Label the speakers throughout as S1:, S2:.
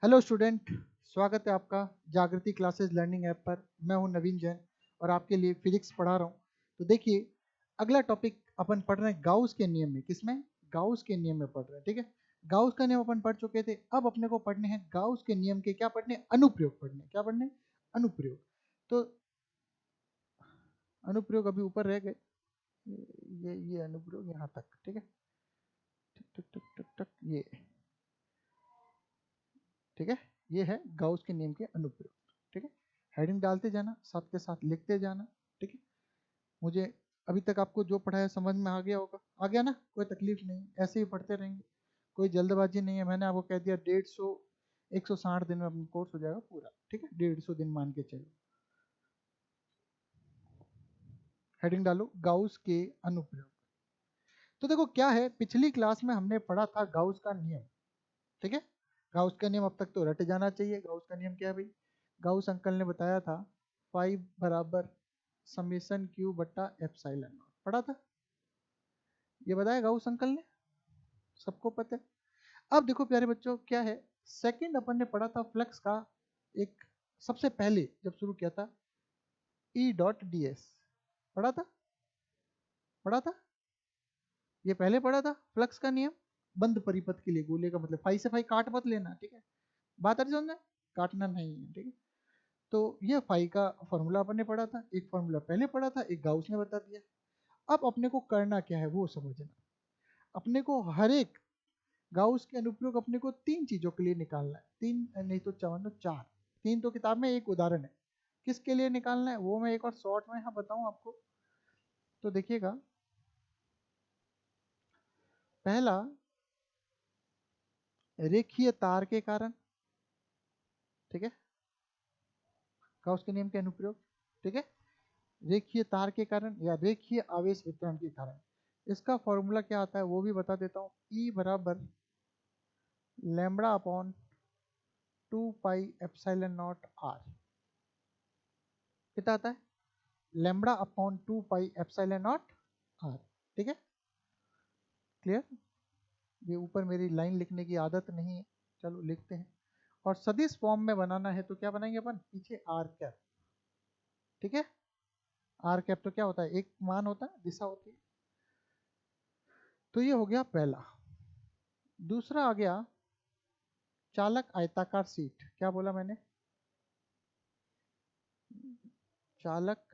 S1: Hello student. स्वागत है आपका जागृति क्लासेस लर्निंग ऐप पर। मैं हूं नवीन जैन और आपके लिए फिजिक्स पढ़ा रहा हूं। तो देखिए, अगला टॉपिक अपन पढ़ रहे हैं गाउस के नियम में। किसमें? गाउस के नियम में पढ़ रहे हैं। ठीक है, गाउस का नियम अपन पढ़ चुके थे। अब अपने को पढ़ने हैं गाउस के नियम के क्या पढ़ने? अनुप्रयोग पढ़ने। क्या पढ़ने? अनुप्रयोग। तो अनुप्रयोग अभी ऊपर रह गए। ये अनुप्रयोग यहाँ तक। ठीक है, टक टक टक टक टक, ये ठीक है। ये है गाउस के नियम के अनुप्रयोग। ठीक है, हेडिंग डालते जाना, साथ के साथ लिखते जाना। ठीक है, मुझे अभी तक आपको जो पढ़ाया समझ में आ गया होगा। आ गया ना? कोई तकलीफ नहीं, ऐसे ही पढ़ते रहेंगे। कोई जल्दबाजी नहीं है। मैंने आपको कह दिया 150 दिन में अपना कोर्स हो जाएगा पूरा। ठीक है, 150 दिन मान के चलो। हेडिंग डालो गाउस के अनुप्रयोग। तो देखो क्या है, पिछली क्लास में हमने पढ़ा था गाउस का नियम। ठीक है, गाउस का नियम अब तक तो रट जाना चाहिए। गाउस का नियम क्या है भाई? गाउस अंकल ने बताया था 5 बराबर समेशन क्यू बट्टा एप्सिलॉन नॉट। पढ़ा था, ये बताया गाउस अंकल ने, सबको पता है। अब देखो प्यारे बच्चों, क्या है, सेकंड अपन ने पढ़ा था फ्लक्स का। एक सबसे पहले जब शुरू किया था ई डॉट डी एस। पढ़ा था, पढ़ा था, ये पहले पढ़ा था फ्लक्स का नियम। बंद परिपथ के लिए गोले का मतलब फाई से फाई काट मत लेना। ठीक है, बात आ रही समझ में? काटना नहीं है। ठीक है, तो ये फाई का फॉर्मूला अपन ने पढ़ा था। एक फॉर्मूला पहले पढ़ा था, एक गाउस ने बता दिया। अब अपने को करना क्या है वो समझना। अपने को हर एक गाउस के अनुप्रयोग अपने को 3 चीजों के लिए निकालना है। 3 नहीं तो 4। 3 तो किताब में, एक उदाहरण है। किसके लिए निकालना है वो मैं एक और शॉर्ट में यहाँ बताऊं आपको। तो देखिएगा, पहला, रेखीय तार के कारण। ठीक है, गाउस के नियम के अनुप्रयोग। ठीक है, रेखीय तार के कारण या रेखीय आवेश वितरण के कारण। इसका फॉर्मूला क्या आता है वो भी बता देता हूँ। ई बराबर lambda upon 2 pi epsilon naught r. कितना आता है? Lambda upon 2 pi epsilon naught r. ठीक है, क्लियर? ये ऊपर मेरी लाइन लिखने की आदत नहीं है, चलो लिखते हैं। और सदिश फॉर्म में बनाना है तो क्या बनाएंगे अपन? पीछे आर कैप। ठीक है, आर कैप तो क्या होता है? एक मान होता है, दिशा होती है। तो ये हो गया पहला। दूसरा आ गया चालक आयताकार सीट। क्या बोला मैंने? चालक,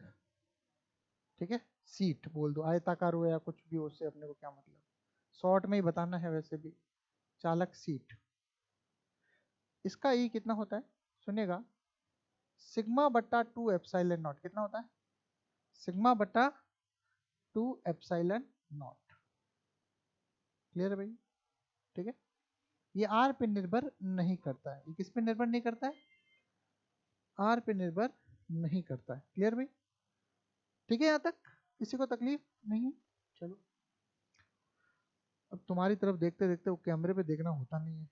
S1: ठीक है, सीट बोल दो, आयताकार हो या कुछ भी हो, उससे अपने को क्या मतलब। शॉर्ट में ही बताना है वैसे भी। चालक सीट, इसका ई कितना होता है सुनिएगा? सिग्मा बट्टा 2 एप्सिलॉन नॉट। कितना होता है? सिग्मा बट्टा 2 एप्सिलॉन नॉट। क्लियर है भाई? ठीक है, ये आर पे निर्भर नहीं करता है। ये किस पे निर्भर नहीं करता है? आर पे निर्भर नहीं करता है। क्लियर भाई? ठीक है, यहाँ तक किसी को तकलीफ नहीं है? चलो, अब तुम्हारी तरफ देखते देखते वो कैमरे पे देखना होता नहीं है।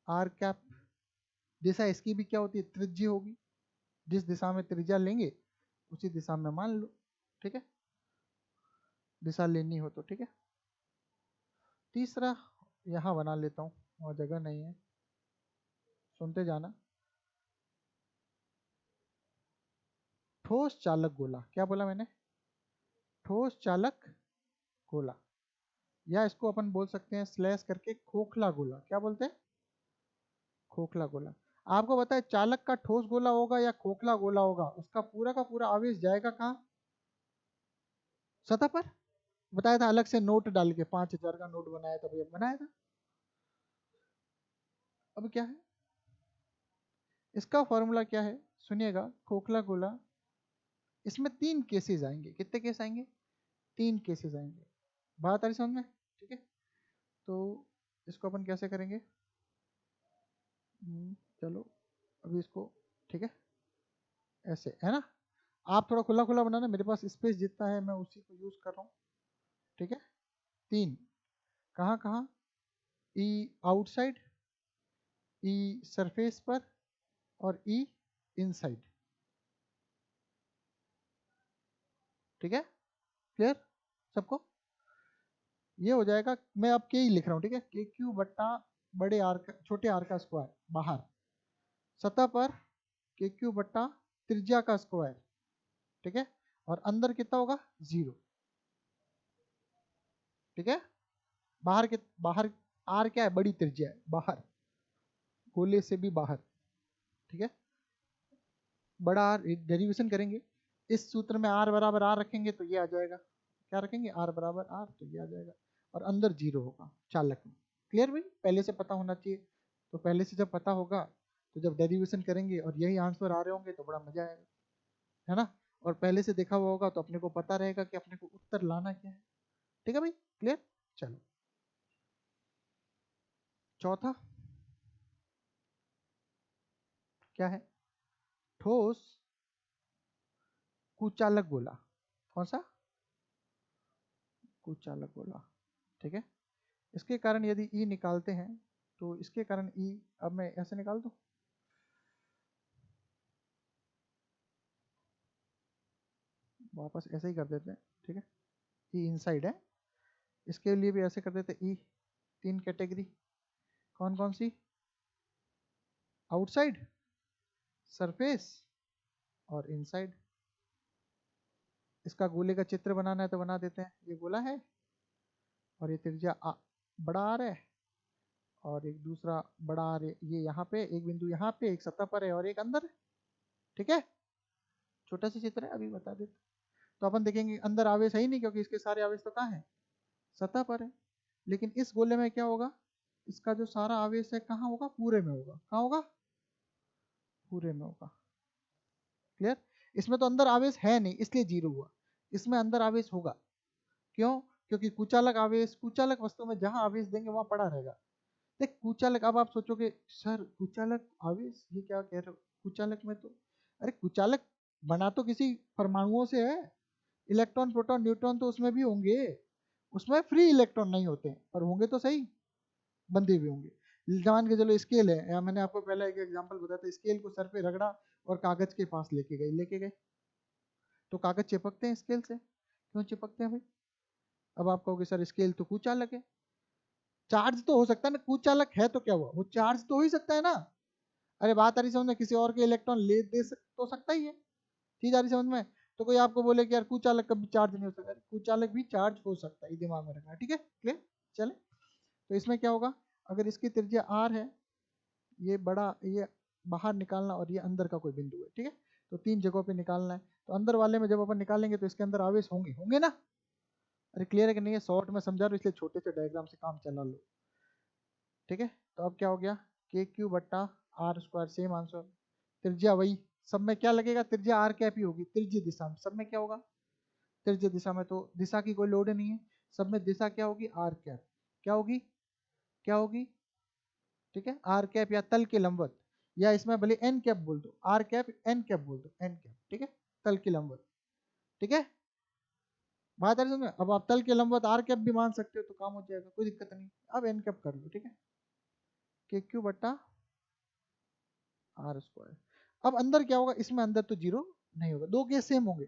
S1: आर कैप दिशा इसकी भी क्या होती है? त्रिज्या होगी। जिस दिशा में त्रिज्या लेंगे उसी दिशा में मान लो। ठीक है, दिशा लेनी हो तो। ठीक है, तीसरा यहाँ बना लेता हूँ, और जगह नहीं है, सुनते जाना। ठोस चालक गोला। क्या बोला मैंने? ठोस चालक गोला, या इसको अपन बोल सकते हैं स्लैश करके खोखला गोला। क्या बोलते हैं? खोखला गोला। आपको पता है चालक का ठोस गोला होगा या खोखला गोला होगा, उसका पूरा का पूरा आवेश जाएगा कहाँ? सतह पर। बताया था अलग से नोट डाल के, 5,000 का नोट बनाया था भैया, बनाया था। अब क्या है, इसका फॉर्मूला क्या है सुनिएगा? खोखला गोला, इसमें 3 केसेस आएंगे। कितने केस आएंगे? 3 केसेस आएंगे। बात आ रही समझ में? ठीक है, तो इसको अपन कैसे करेंगे? चलो अभी इसको, ठीक है, ऐसे है ना। आप थोड़ा खुला खुला बनाना, मेरे पास स्पेस जितना है मैं उसी को यूज कर रहा हूँ। ठीक है, 3 कहाँ कहाँ? ई आउटसाइड, ई सरफेस पर, और ई इनसाइड। ठीक है, क्लियर सबको? ये हो जाएगा। मैं अब के ही लिख रहा हूँ। ठीक है, के क्यू बट्टा बड़े आर का छोटे आर का स्क्वायर बाहर, सतह पर के क्यू बट्टा त्रिज्या का स्क्वायर, ठीक है, और अंदर कितना होगा 0, ठीक है। बाहर आर क्या है, बड़ी त्रिज्या है, बाहर, गोले से भी बाहर, ठीक है। बड़ा आर डेरिवेशन करेंगे, इस सूत्र में आर बराबर आर रखेंगे तो ये आ जाएगा, क्या रखेंगे, आर बराबर आर, तो ये आ जाएगा, और अंदर 0 होगा चालक में। क्लियर भाई, पहले से पता होना चाहिए। तो पहले से जब पता होगा तो जब डेरिवेशन करेंगे और यही आंसर आ रहे होंगे तो बड़ा मजा आएगा, है ना। और पहले से देखा हुआ होगा तो अपने को पता रहेगा कि अपने को उत्तर लाना क्या है, ठीक है भाई, क्लियर। चलो चौथा क्या है, ठोस कुचालक गोला। कौन सा, कुचालक गोला, ठीक है। इसके कारण यदि ई निकालते हैं तो इसके कारण ई, अब मैं ऐसे निकाल दूं, वापस ऐसे ही कर देते हैं, ठीक है। ई इनसाइड है, इसके लिए भी ऐसे कर देते ई, 3 कैटेगरी, कौन कौन सी, आउटसाइड, सरफेस और इनसाइड। इसका गोले का चित्र बनाना है तो बना देते हैं, ये गोला है और ये त्रिज्या बड़ा आर है, और एक दूसरा बड़ा आर ये यहाँ पे, एक बिंदु यहाँ पे, एक सतह पर है और एक अंदर है, ठीक है। छोटा सा चित्र है, अभी बता देते। तो अपन देखेंगे अंदर आवेश है ही नहीं, क्योंकि इसके सारे आवेश तो कहाँ है, सतह पर है। लेकिन इस गोले में क्या होगा, इसका जो सारा आवेश है कहाँ होगा, पूरे में होगा, कहाँ होगा, पूरे में होगा। क्लियर। इसमें तो अंदर आवेश है नहीं इसलिए 0 हुआ, इसमें अंदर आवेश होगा, क्यों, क्योंकि कुचालक आवेश, कुचालक वस्तु में जहां आवेश देंगे वहां पड़ा रहेगा। देख कुचालक, अब आप सोचोगे सर कुचालक आवेश ये क्या कह रहे हो, कुचालक में तो, अरे कुचालक बना तो किसी परमाणुओं से है, इलेक्ट्रॉन प्रोटॉन न्यूट्रॉन तो उसमें भी होंगे, उसमें फ्री इलेक्ट्रॉन नहीं होते पर होंगे तो सही, बंधे भी होंगे। मान के चलो स्केल है, या मैंने आपको पहला एक एग्जांपल बताया था, स्केल को सर पे रगड़ा और कागज के पास लेके गए तो कागज चिपकते हैं स्केल से, क्यों चिपकते हैं भाई। अब आप कहोगे सर स्केल तो कुचालक है, चार्ज तो हो सकता है ना, कुचालक है तो क्या हुआ, वो चार्ज तो हो ही सकता है ना। अरे बात आ रही समझ में, किसी और के इलेक्ट्रॉन ले तो सकता ही है, चीज आ रही समझ में। तो कोई आपको बोले कि यार कुचालक कभी चार्ज नहीं हो सकता, कुचालक भी चार्ज हो सकता है, ये दिमाग में रखना, ठीक है, क्लियर। चले, तो इसमें क्या होगा, अगर इसकी त्रिज्या r है, ये बड़ा, ये बाहर निकालना और ये अंदर का कोई बिंदु है, ठीक है। तो 3 जगहों पे निकालना है, तो अंदर वाले में जब अपन निकालेंगे तो इसके अंदर आवेश होंगे, होंगे ना। अरे क्लियर है कि नहीं है, शॉर्ट में समझा रहा हूं इसलिए छोटे से डायग्राम से काम चला लो, ठीक है। तो अब क्या हो गया, के क्यू बट्टा आर स्क्वायर, सेम आंसर, त्रिज्या वही, सब में क्या लगेगा, त्रिज्या आर कैप ही होगी, त्रिज्य दिशा में सब में क्या होगा, त्रिज्य दिशा में, तो दिशा की कोई लोड नहीं है, सब में दिशा क्या होगी, आर कैप, क्या होगी, क्या होगी, ठीक है, आर कैप या तल के लंबवत, या इसमें भले एन कैप बोल दो, आर कैप एन कैप बोल दो, एन कैप, ठीक है, तल के लंबवत, ठीक है। बात आ रही है समझ में? अब आप तल के लंबवत आर कैप भी मान सकते हो तो काम हो जाएगा, कोई दिक्कत नहीं। अब एन कैप कर लो, ठीक है, के क्यू बट्टा आर स्क्वायर। अब अंदर क्या होगा, इसमें अंदर तो 0 नहीं होगा, दो केस सेम होंगे,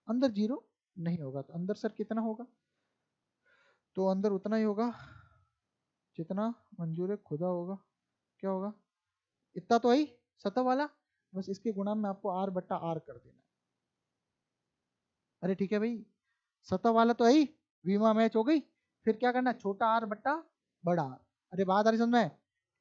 S1: अंदर 0 नहीं होगा, तो अंदर सर कितना होगा, तो अंदर उतना ही होगा जितना मंजूर खुदा होगा, क्या होगा, इतना तो है सतह वाला, बस इसके गुणा में आपको आर बट्टा आर कर देना है। अरे ठीक है भाई, सतह वाला तो है, वीमा मैच हो गई, फिर क्या करना, छोटा आर बट्टा बड़ा आर। अरे बात आ रही समझ में,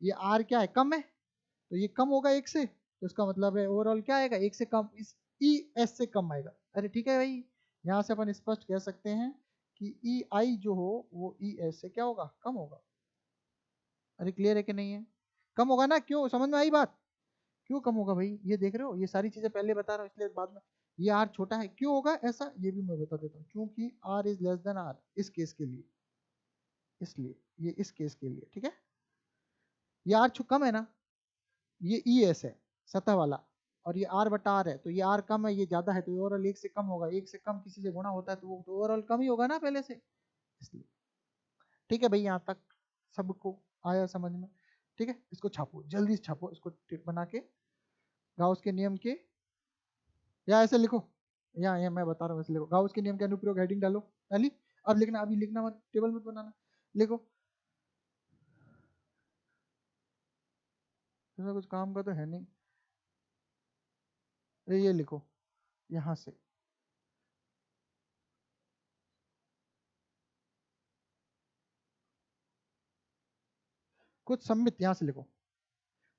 S1: ये आर क्या है, कम है, तो ये कम होगा 1 से, तो इसका मतलब है ओवरऑल क्या आएगा, 1 से कम, इस ई एस से कम आएगा। अरे ठीक है भाई, यहाँ से अपन स्पष्ट कह सकते हैं कि ई आई जो हो वो ई एस से क्या होगा, कम होगा। अरे क्लियर है कि नहीं है, कम होगा ना, क्यों, समझ में आई बात, क्यों कम होगा भाई, ये देख रहे हो, ये सारी चीजें पहले बता रहा हूँ इसलिए बाद में, ये आर छोटा है क्यों होगा ऐसा, ये भी मैं बता देता हूँ, क्योंकि r is less than r इस केस के लिए, इसलिए ये इस केस के लिए, ठीक है। ये आर कम है ना, ये ई एस है सतह वाला, और ये आर बटा आर है, तो ये आर कम है ये ज्यादा है, तो ओवरऑल 1 से कम होगा, 1 से कम किसी से गुणा होता है तो वो तो ओवरऑल कम ही होगा ना पहले से, इसलिए। ठीक है भाई, यहाँ तक सबको आया समझ में, ठीक है। इसको छापो, जल्दी से छापो इसको, टिक बना के गाउस के नियम के, या ऐसे लिखो, या मैं बता रहा हूँ ऐसे लिखो, गाउस के नियम के अनुप्रयोग, हेडिंग डालो, डाली। अब लिखना, अभी लिखना मत, टेबल मत बनाना, लिखो इसमें कुछ काम का तो है नहीं। ये लिखो यहाँ से, कुछ सममित, यहाँ से लिखो,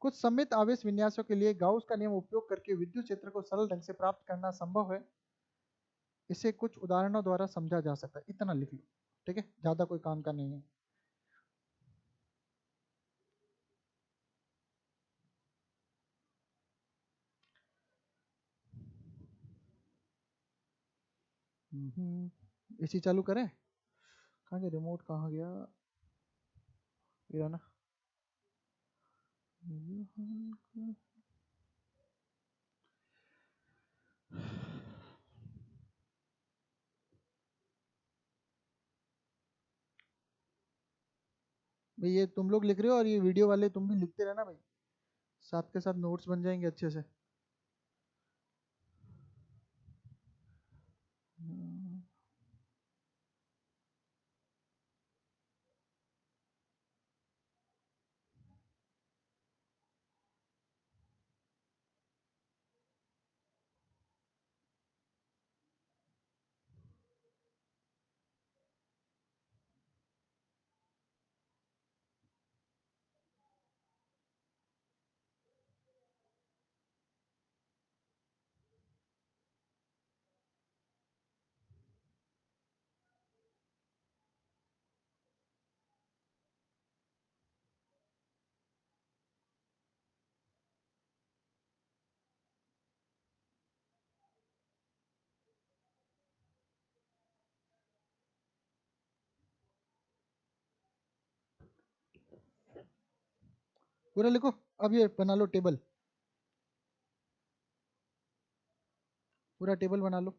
S1: कुछ सममित आवेश विन्यासों के लिए गाउस का नियम उपयोग करके विद्युत क्षेत्र को सरल ढंग से प्राप्त करना संभव है। इसे कुछ उदाहरणों द्वारा समझा जा सकता है। इतना लिख लो, ठीक है, ज्यादा कोई काम का नहीं है। एसी चालू करें? कहाँ गया रिमोट, कहाँ गया? ये ना, भाई ये तुम लोग लिख रहे हो और ये वीडियो वाले तुम भी लिखते रहना भाई, साथ के साथ नोट्स बन जाएंगे अच्छे से। पूरा लिखो, अब ये बना लो टेबल, पूरा टेबल बना लो।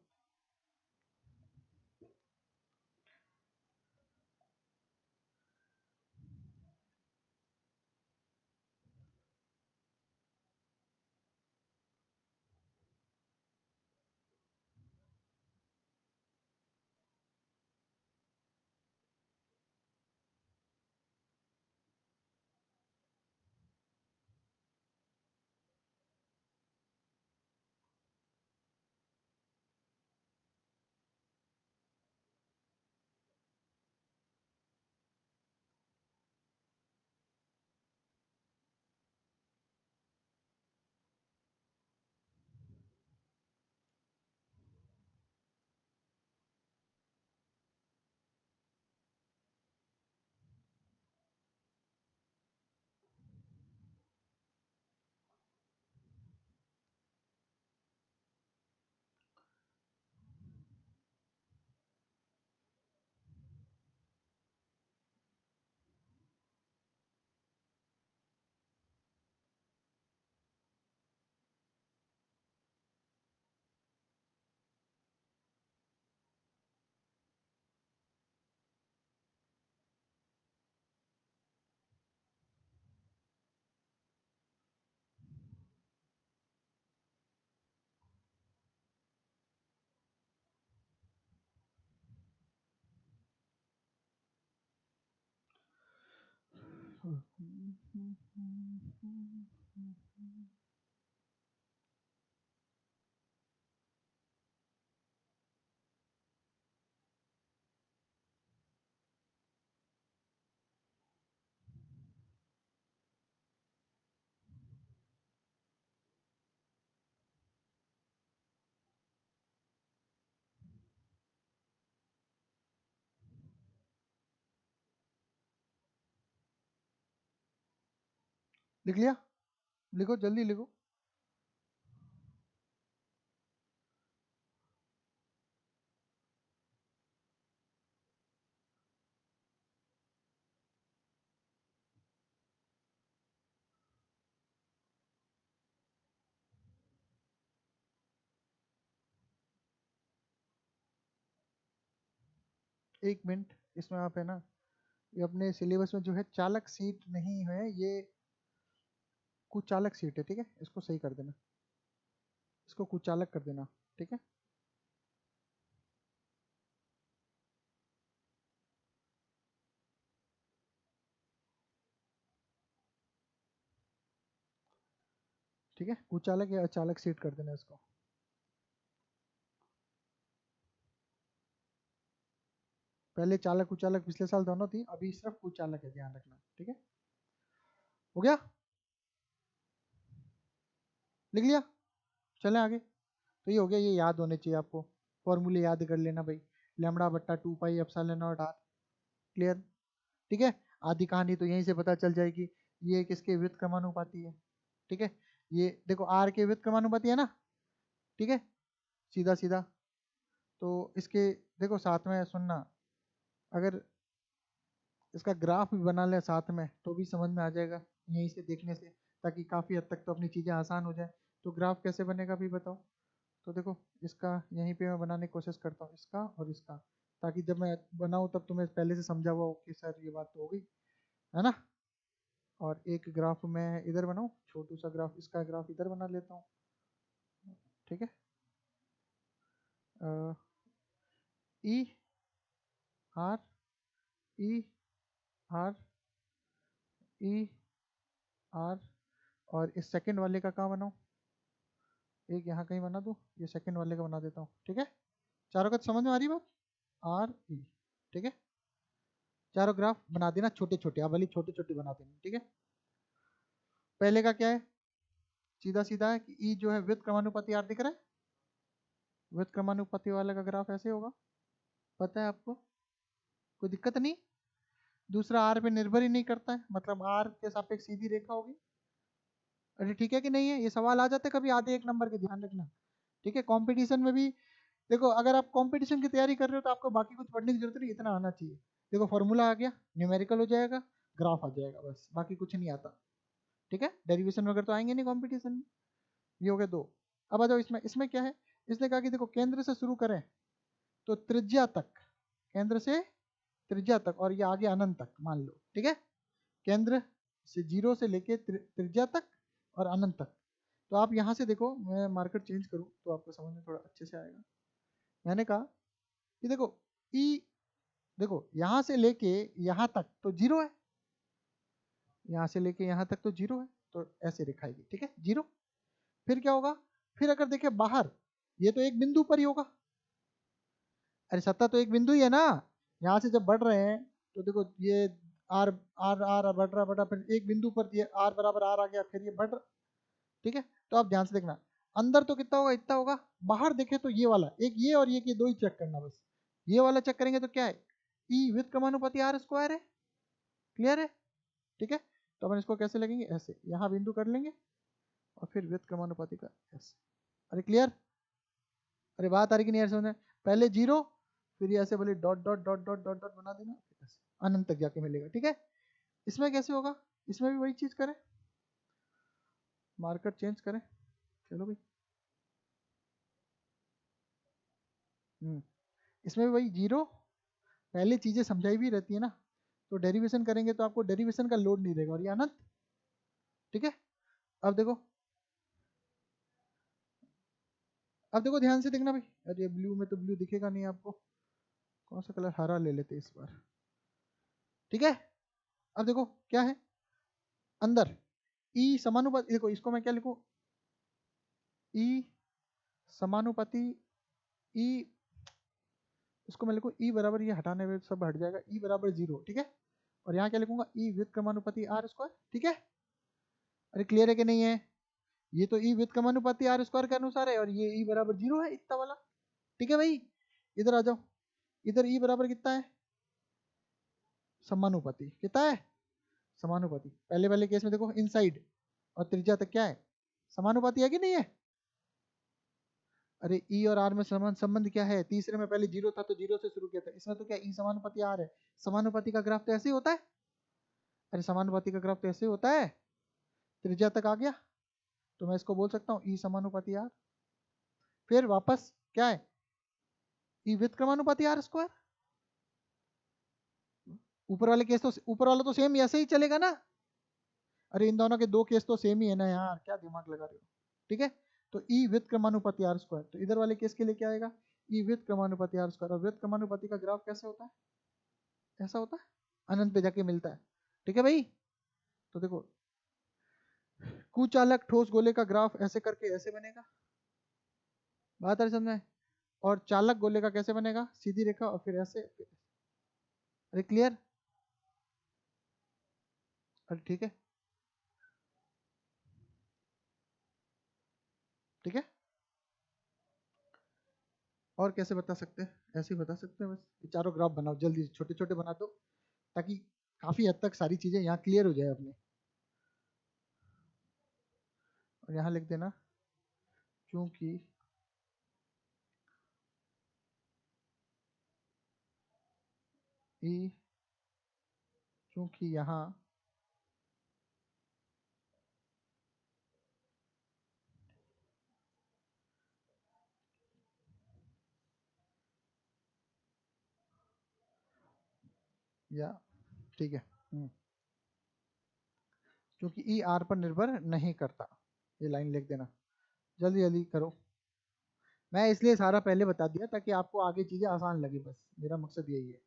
S1: लिख लिया? लिखो जल्दी लिखो। एक मिनट, इसमें आप है ना, ये अपने सिलेबस में जो है चालक सीट नहीं है, ये कुचालक सीट है, ठीक है, इसको सही कर देना, इसको कुचालक कर देना, ठीक है। ठीक है, कुचालक या अचालक सेट कर देना इसको। पहले चालक कुचालक पिछले साल दोनों थी, अभी सिर्फ कुचालक है, ध्यान रखना। ठीक है, हो गया, लिख लिया, चलें आगे। तो ये हो गया, ये याद होने चाहिए आपको, फॉर्मूले याद कर लेना भाई, लैम्बडा बट्टा 2 pi epsilon naught r. Clear? ठीक है, आधी कहानी तो यहीं से पता चल जाएगी, ये किसके व्युत्क्रमानुपाती है। ठीक है, ये देखो आर के व्युत्क्रमानुपाती है ना। ठीक है, सीधा सीधा। तो इसके देखो साथ में सुनना, अगर इसका ग्राफ भी बना ले साथ में तो भी समझ में आ जाएगा यहीं से देखने से, ताकि काफ़ी हद तक तो अपनी चीज़ें आसान हो जाए। तो ग्राफ कैसे बनेगा भी बताओ। तो देखो इसका यहीं पे मैं बनाने की कोशिश करता हूँ, इसका और इसका, ताकि जब मैं बनाऊँ तब तुम्हें पहले से समझा हुआ हो कि सर ये बात तो हो गई है ना। और एक ग्राफ मैं इधर बनाऊँ, छोटू सा ग्राफ, इसका ग्राफ इधर बना लेता हूँ। ठीक है, E R E R E R, और इस सेकंड वाले का कहाँ बनाऊँ, एक यहाँ कहीं बना दूँ, ये सेकंड वाले का बना देता हूँ। ठीक है, चारों का समझ में आ रही बात, आर ई। ठीक है, चारों ग्राफ बना देना छोटे छोटे, अब वाली छोटे छोटे बना देना। ठीक है, पहले का क्या है, सीधा सीधा है कि ई जो है व्युत्क्रमानुपाती आर दिख रहा है, व्युत्क्रमानुपाती वाले का ग्राफ ऐसे होगा, पता है आपको, कोई दिक्कत नहीं। दूसरा आर पे निर्भर ही नहीं करता है, मतलब आर के सापेक्ष सीधी रेखा होगी। अरे ठीक है कि नहीं है, ये सवाल आ जाते कभी आधे एक नंबर के, ध्यान रखना। ठीक है, कंपटीशन में भी देखो, अगर आप कंपटीशन की तैयारी कर रहे हो तो आपको बाकी कुछ पढ़ने की जरूरत नहीं, इतना आना चाहिए। देखो फॉर्मूला आ गया, न्यूमेरिकल हो जाएगा, ग्राफ आ जाएगा, बस बाकी कुछ नहीं आता। ठीक है, डेरिवेशन वगैरह तो आएंगे नहीं कंपटीशन में। ये हो गए दो। अब आ जाओ इसमें, इसमें क्या है, इसने कहा कि देखो केंद्र से शुरू करें तो त्रिज्या तक, केंद्र से त्रिज्या तक, और ये आगे अनंत तक मान लो। ठीक है, केंद्र से 0 से लेके त्रिज्या तक और अनंत तक। तो आप यहाँ से देखो, मैं मार्कर चेंज करूँ तो आपको समझ में थोड़ा अच्छे से आएगा। मैंने कहा कि देखो ई, देखो यहाँ से लेके यहाँ तक तो 0 है, यहाँ से लेके यहाँ तक तो 0 है, तो ऐसे दिखाएगी। ठीक है, 0। फिर क्या होगा, फिर अगर देखे बाहर, ये तो एक बिंदु पर ही होगा। अरे सत्ता तो एक बिंदु ही है ना, यहाँ से जब बढ़ रहे हैं तो देखो ये आर आर आर बढ़ रहा, फिर एक बिंदु पर ये आर बराबर आर आ गया, फिर ये बढ़ रहा। ठीक है, तो आप ध्यान से देखना, अंदर तो कितना होगा, इतना होगा, बाहर देखे तो ये वाला एक, ये और ये के दो ही चेक करना बस। ये वाला चेक करेंगे तो क्या है, ई व्युत्क्रमानुपाती आर स्क्वायर है। क्लियर है? ठीक है, तो अपन इसको कैसे लगेंगे, ऐसे यहाँ बिंदु कर लेंगे और फिर व्युत्क्रमानुपाती का ऐसे। अरे क्लियर, अरे बात आ रही कि नहीं यार समझ में? पहले 0, फिर ये ऐसे बोले dot dot dot dot dot dot बना देना, अनंत तक जाके मिलेगा। ठीक है, इसमें कैसे होगा, इसमें भी वही चीज करें, मार्कर चेंज करें, चलो भाई। इसमें भी वही 0, पहले चीजें समझाई भी रहती है ना, तो डेरिवेशन करेंगे तो आपको डेरिवेशन का लोड नहीं रहेगा, और ये अनंत। ठीक है, अब देखो, अब देखो ध्यान से देखना भाई। अरे ब्लू में तो ब्लू दिखेगा नहीं आपको, कौन सा कलर, हरा ले लेते इस बार। ठीक है, अब देखो क्या है, अंदर ई समानुपाती, देखो इसको मैं क्या लिखूं, ई समानुपाती, ई, इसको मैं लिखूं ई बराबर, ये हटाने में सब हट जाएगा, ई बराबर 0। ठीक है, और यहाँ क्या लिखूंगा, ई व्युत्क्रमानुपाती आर स्क्वायर। ठीक है, अरे क्लियर है कि नहीं है, ये तो ई व्युत्क्रमानुपाती आर स्क्वायर के अनुसार है, और ये ई बराबर 0 है, इतना वाला। ठीक है भाई, इधर आ जाओ, इधर ई बराबर कितना है, समानुपाती कितना है, समानुपाती। पहले वाले केस में देखो इनसाइड और त्रिज्या तक क्या है, समानुपाती है कि नहीं है। अरे ई और आर में संबंध क्या है, तीसरे में पहले 0 था तो 0 से शुरू किया था, इसमें तो क्या ई समानुपाती आर है। समानुपाती का ग्राफ तो ऐसे ही होता है, अरे समानुपाती का ग्राफ तो ऐसे ही होता है, त्रिज्या तक आ गया तो मैं इसको बोल सकता हूँ ई समानुपाती आर। फिर वापस क्या है, ई व्युत्क्रमानुपाती आर स्क्वायर। ऊपर वाले केस तो, ऊपर वाला तो सेम ऐसे ही चलेगा ना। अरे इन दोनों के दो केस तो सेम ही है ना यार, क्या दिमाग लगा रहे हो। ठीक है, तो ई व्युत्क्रमानुपाती आर स्क्वायर, तो इधर वाले केस के लिए क्या आएगा, ई व्युत्क्रमानुपाती आर स्क्वायर। और व्युत्क्रमानुपाती का ग्राफ कैसे होता है, ऐसा होता है, अनंत पे जाके मिलता है। ठीक है भाई, तो देखो कुचालक ठोस गोले का ग्राफ ऐसे करके ऐसे बनेगा, बात आ रही समझ में? और चालक गोले का कैसे बनेगा, सीधी रेखा और फिर ऐसे। अरे क्लियर? अरे ठीक है, ठीक है। और कैसे बता सकते हैं, ऐसे ही बता सकते हैं बस। ये चारों ग्राफ बनाओ जल्दी, छोटे छोटे बना दो, ताकि काफी हद तक सारी चीजें यहाँ क्लियर हो जाए अपने। और यहाँ लिख देना क्योंकि ई, क्योंकि यहाँ या ठीक है, क्योंकि ई आर पर निर्भर नहीं करता। ये लाइन लिख देना, जल्दी जल्दी करो। मैं इसलिए सारा पहले बता दिया ताकि आपको आगे चीजें आसान लगे, बस मेरा मकसद यही है।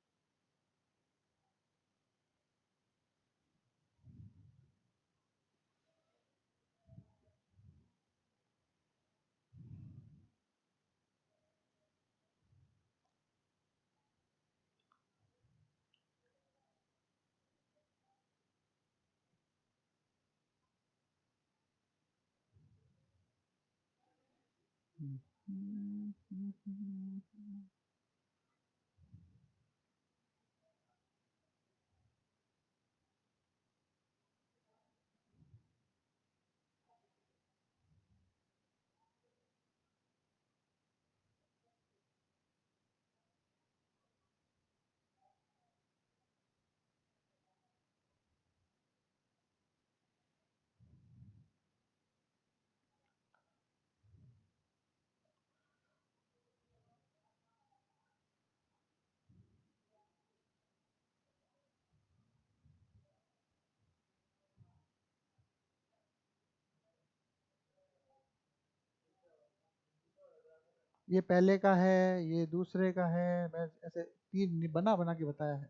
S1: ये पहले का है, ये दूसरे का है, मैं ऐसे तीन बना बना के बताया है।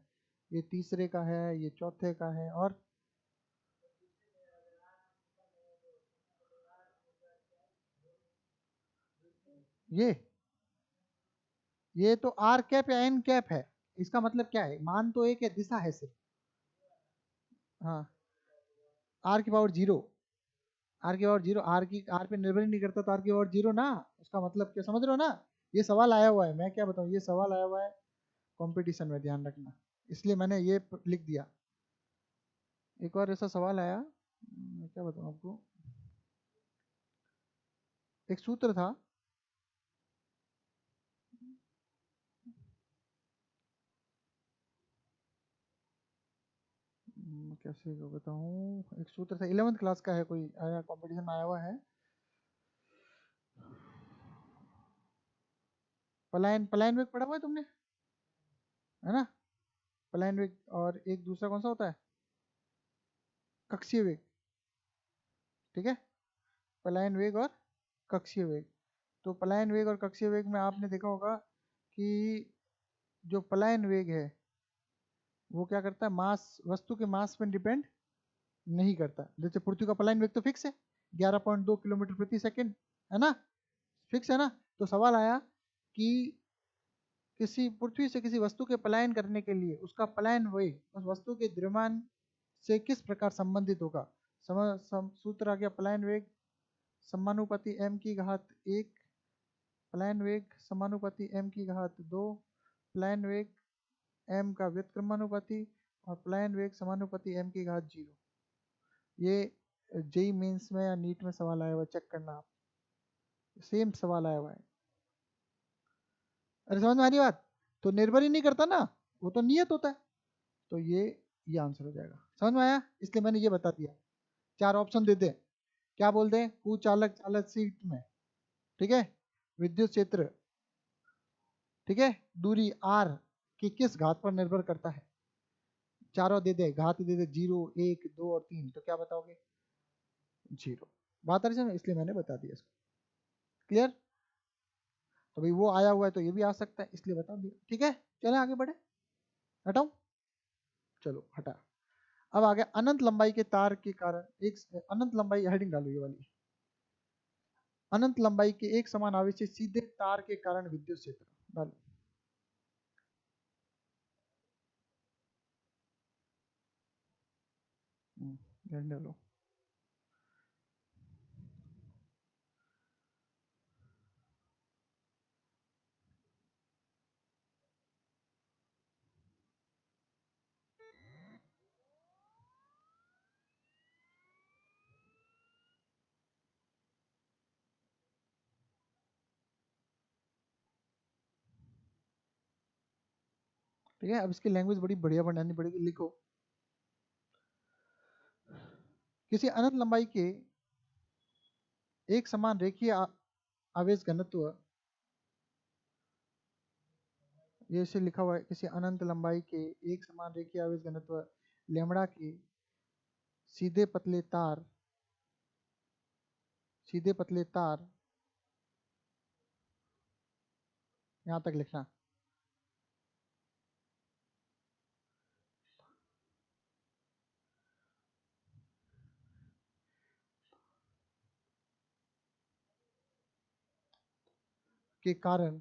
S1: ये तीसरे का है, ये चौथे का है, और ये तो आर कैप या एन कैप है। इसका मतलब क्या है, मान तो एक है, दिशा है सिर्फ। हाँ, आर की पावर जीरो, आर की पावर जीरो, आर पे निर्भर ही नहीं करता, तो आर की पावर जीरो ना। उसका मतलब क्या समझ रहे हो ना? ये सवाल आया हुआ है, मैं क्या बताऊँ, ये सवाल आया हुआ है कंपटीशन में, ध्यान रखना। इसलिए मैंने ये लिख दिया। एक और ऐसा सवाल आया, मैं क्या बताऊँ आपको, एक सूत्र था, कैसे को बताऊँ, एक सूत्र था, 11th क्लास का है, कोई आया कंपटीशन में आया हुआ है। पलायन पलायन वेग पढ़ा हुआ है तुमने, है ना? पलायन वेग, और एक दूसरा कौन सा होता है, कक्षीय वेग। ठीक है, पलायन वेग और कक्षीय वेग। तो पलायन वेग और कक्षीय वेग में आपने देखा होगा कि जो पलायन वेग है वो क्या करता है, मास, वस्तु के मास पर डिपेंड नहीं करता। जैसे पृथ्वी का पलायन वेग तो फिक्स है, 11.2 किलोमीटर प्रति सेकंड, है ना? फिक्स है ना? तो सवाल आया कि किसी पृथ्वी से किसी वस्तु के पलायन करने के लिए उसका पलायन वेग उस वस्तु के द्रव्यमान से किस प्रकार संबंधित होगा। सूत्र आ गया, पलायन वेग समानुपाती m की घात 1, पलायन वेग समानुपाती m की घात 2, पलायन वेग m का व्युत्क्रमानुपाती, और पलायन वेग समानुपाती m की घात 0। ये जेई मेंस में या नीट में सवाल आया हुआ, चेक करना आप, सेम सवाल आया हुआ है। अरे समझ में आ रही बात? तो निर्भर ही नहीं करता ना, वो तो नियत होता है। तो ये आंसर हो जाएगा, समझ में आया? इसलिए मैंने ये बता दिया। चार ऑप्शन देते हैं, क्या बोलते हैं, कुचालक चालक सीट में, ठीक है, विद्युत क्षेत्र, ठीक है, दूरी आर की किस घात पर निर्भर करता है। चारों दे दे, घात दे दे, 0, 1, 2 और 3, तो क्या बताओगे, 0। बात आ रही है, इसलिए मैंने बता दिया इसको। क्लियर? तो भाई वो आया हुआ है तो ये भी आ सकता है, इसलिए बता दिया। ठीक है, चलें आगे बढ़े, हटाओ, चलो हटा। अब आ गया अनंत लंबाई के तार के कारण एक अनंत लंबाई, हेडिंग डालो ये वाली, अनंत लंबाई के एक समान आवेश से सीधे तार के कारण विद्युत क्षेत्र डालो। ध्यान डालो। ठीक है, अब इसकी लैंग्वेज बड़ी बढ़िया बनानी पड़ेगी। लिखो, किसी अनंत लंबाई के एक समान रेखीय आवेश घनत्व, ये इसे लिखा हुआ है, किसी अनंत लंबाई के एक समान रेखीय आवेश घनत्व लैम्ब्डा के सीधे पतले तार यहां तक लिखना, के कारण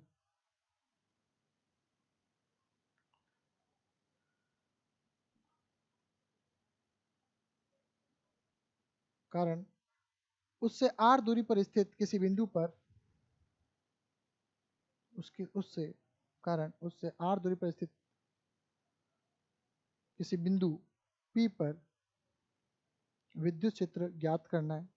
S1: उससे r दूरी पर स्थित किसी बिंदु पर, उससे r दूरी पर स्थित किसी बिंदु P पर विद्युत क्षेत्र ज्ञात करना है।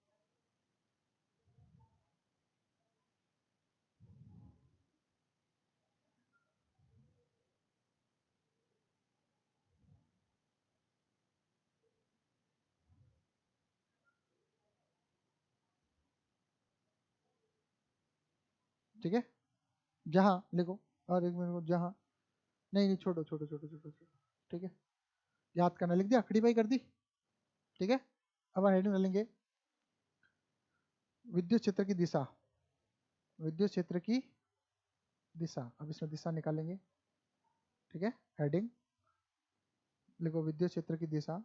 S1: ठीक है, जहां लिखो, और एक मिनट को, जहां, नहीं छोड़ो छोड़ो छोड़ो छोड़ो छोड़ो, ठीक है, याद करना, लिख दिया, खड़ी पाई कर दी। ठीक है, अब हेडिंग डालेंगे विद्युत क्षेत्र की दिशा, विद्युत क्षेत्र की दिशा, अब इसमें दिशा निकालेंगे। ठीक है, हेडिंग लिखो विद्युत क्षेत्र की दिशा,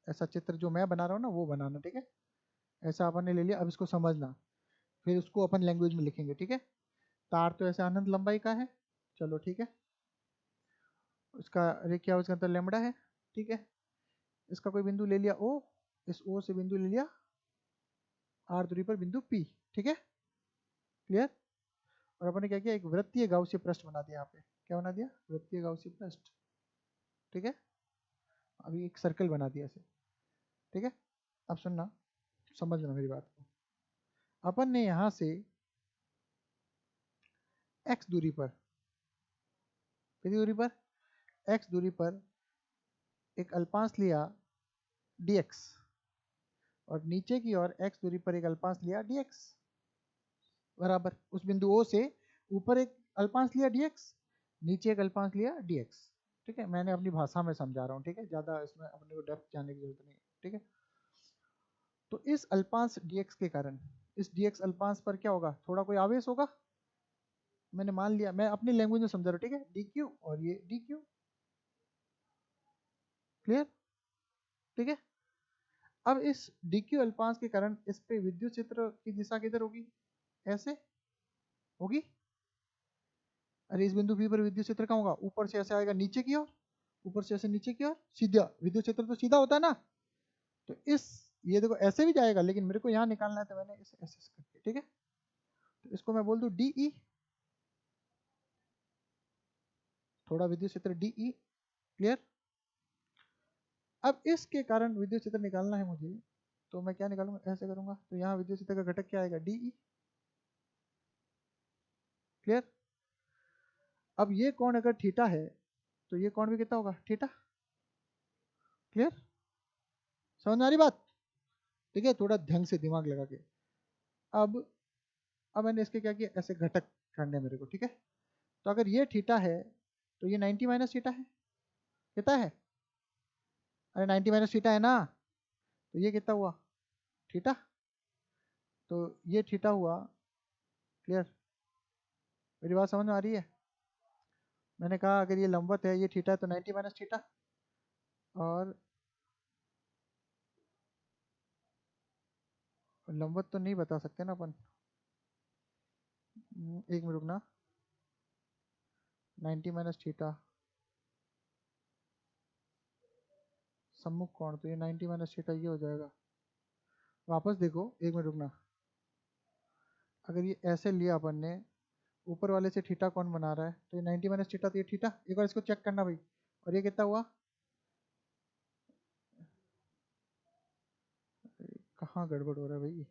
S1: ऐसा चित्र जो मैं बना रहा हूँ ना वो बनाना। ठीक है, ऐसा अपन ने ले लिया, अब इसको समझना, फिर उसको अपन लैंग्वेज में लिखेंगे। ठीक है, तार तो ऐसे अनंत लंबाई का है, चलो ठीक है, उसका रेखीय आवेश घनत्व लैम्ब्डा है। ठीक है, इसका कोई बिंदु ले लिया O, इस O से बिंदु ले लिया r दूरी पर बिंदु P। ठीक है, क्लियर। और अपन ने क्या किया, एक वृत्तीय गाउसीय पृष्ठ बना दिया, यहाँ पे क्या बना दिया, वृत्तीय गाउसीय पृष्ठ। ठीक है, अभी एक सर्कल बना दिया इसे। ठीक है, अब सुनना, समझना मेरी बात को, अपन ने यहाँ से x दूरी पर, कितनी दूरी पर, x दूरी पर एक अल्पांश लिया dx, और नीचे की ओर x दूरी पर एक अल्पांश लिया dx, बराबर उस बिंदु O से ऊपर एक अल्पांश लिया dx, नीचे एक अल्पांश लिया dx। ठीक है, मैंने अपनी भाषा में समझा रहा हूँ। ठीक है, ज़्यादा इसमें अपने को डेप्थ जाने की जरूरत नहीं। ठीक है, तो इस अल्पांश dx के कारण, इस dx अल्पांश पर क्या होगा, थोड़ा कोई आवेश होगा, मैंने मान लिया, मैं अपनी लैंग्वेज में समझा रहा हूँ। ठीक है, dq और ये dq, क्लियर। ठीक है, अब इस dq अल्पांश के कारण इस पे विद्युत क्षेत्र की दिशा किधर होगी, ऐसे होगी। अरे इस बिंदु P पर विद्युत क्षेत्र कहाँ होगा, ऊपर से ऐसे आएगा नीचे की ओर, ऊपर से ऐसे नीचे की ओर सीधा, विद्युत क्षेत्र तो सीधा होता है ना, तो इस, ये देखो ऐसे भी जाएगा, लेकिन मेरे को यहाँ निकालना है, तो मैंने इसे ऐसे करके, ठीक है, तो इसको मैं बोल दूं DE, थोड़ा विद्युत क्षेत्र DE, क्लियर। अब इसके कारण विद्युत क्षेत्र निकालना है मुझे, तो मैं क्या निकालूंगा, ऐसे करूंगा, तो यहाँ विद्युत क्षेत्र का घटक क्या आएगा, DE, क्लियर। अब ये कोण अगर थीटा है, तो ये कोण भी कितना होगा, थीटा, क्लियर, समझ में आ रही बात। ठीक है, थोड़ा ढंग से दिमाग लगा के। अब मैंने इसके क्या किया, ऐसे घटक करने मेरे को। ठीक है, तो अगर ये थीटा है, तो ये 90 माइनस थीटा है, कितना है, अरे 90 माइनस थीटा है ना, तो ये कितना हुआ, थीटा, तो ये थीटा हुआ, क्लियर, मेरी बात समझ में आ रही है। मैंने कहा अगर ये लंबवत है, ये थीटा है, तो 90 माइनस थीटा, और लंबवत तो नहीं बता सकते ना अपन। एक मिनट रुकना, 90 माइनस थीटा सम्मुख कोण, तो ये 90 माइनस थीटा ये हो जाएगा। वापस देखो, एक मिनट रुकना, अगर ये ऐसे लिया अपन ने, ऊपर वाले से थीटा कौन बना रहा है, तो ये 90 माइनस थीटा, तो ये थीटा। एक बार इसको चेक करना भाई, और ये कितना हुआ, कहाँ गड़बड़ हो रहा है भाई,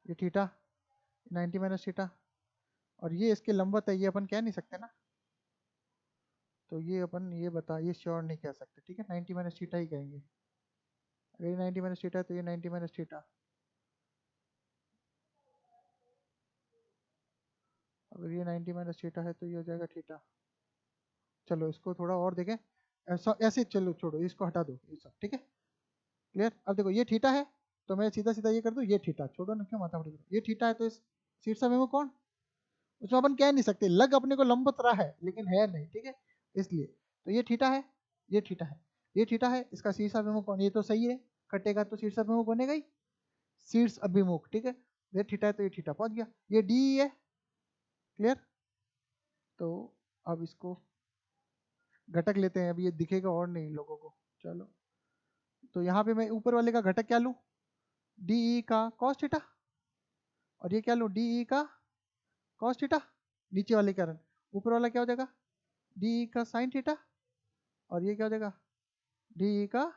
S1: ये थीटा 90 माइनस थीटा, और ये इसके लंबवत है, ये अपन कह नहीं सकते ना, तो ये अपन ये बता, ये श्योर नहीं कह सकते, ठीक है, 90 माइनस थीटा ही कहेंगे। अगर ये 90 माइनस थीटा है, तो ये 90 माइनस थीटा, अगर ये 90 माइनस थीटा है, तो ये हो जाएगा थीटा। चलो इसको थोड़ा और देखें, ऐसा ऐसे, चलो छोड़ो इसको, हटा दो ये सब, ठीक है, क्लियर। अब देखो ये थीटा है, तो मैं सीधा सीधा ये कर दूं, ये थीटा, छोड़ो ना, क्यों माथा मुड़ी, ये थीटा है, तो इस शीर्षक में कौन, उसमें अपन कह नहीं सकते, लग अपने को लंबवत रहा है लेकिन है नहीं, ठीक है, इसलिए तो ये थीटा है, ये थीटा है, ये थीटा है, इसका शीर्ष अभिमुख कौन, ये तो सही है, कटेगा तो शीर्ष अभिमुख बनेगा ही, शीर्ष अभिमुख, ठीक है, ये थीटा है, तो ये थीटा पहुंच गया, ये डी है, क्लियर। तो अब इसको घटक लेते हैं, अभी ये दिखेगा और नहीं लोगों को, चलो, तो यहाँ पे मैं ऊपर वाले का घटक क्या लूँ, डी ई का कॉस थीटा, और ये क्या लूँ, डी ई का कॉस थीटा, नीचे वाले के कारण, ऊपर वाला क्या हो जाएगा, डी ई का साइन थीटा, और ये क्या हो जाएगा, डी ई का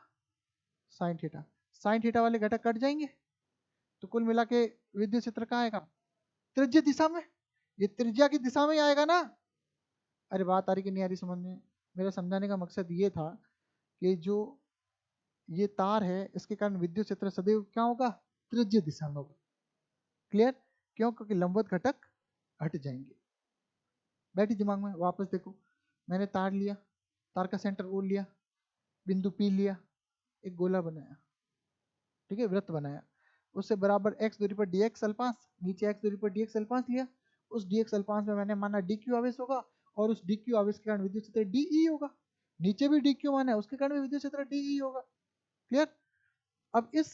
S1: साइन थीटा, साइन थीटा वाले घटक कट जाएंगे, तो कुल मिला के विद्युत क्षेत्र कहाँ आएगा, त्रिज्य दिशा में, ये त्रिज्या की दिशा में ही आएगा ना। अरे बात आ रही कि नहीं आ रही समझ में, मेरा समझाने का मकसद ये था कि जो ये तार है, इसके कारण विद्युत क्षेत्र सदैव क्या होगा, त्रिज्य दिशा में होगा, क्लियर, क्यों, क्योंकि लंबवत घटक हट जाएंगे। बैठी दिमाग में, वापस देखो, मैंने तार लिया, तार का सेंटर ओ लिया, बिंदु पी लिया, एक गोला बनाया, ठीक है, वृत्त बनाया, उससे बराबर x दूरी पर dx अल्पांश, नीचे x दूरी पर dx अल्पांश लिया, उस dx अल्पांश में मैंने माना dq आवेश होगा, और उस dq आवेश के कारण विद्युत क्षेत्र dE होगा, नीचे भी dq माना है, उसके कारण भी विद्युत क्षेत्र dE होगा, क्लियर। अब इस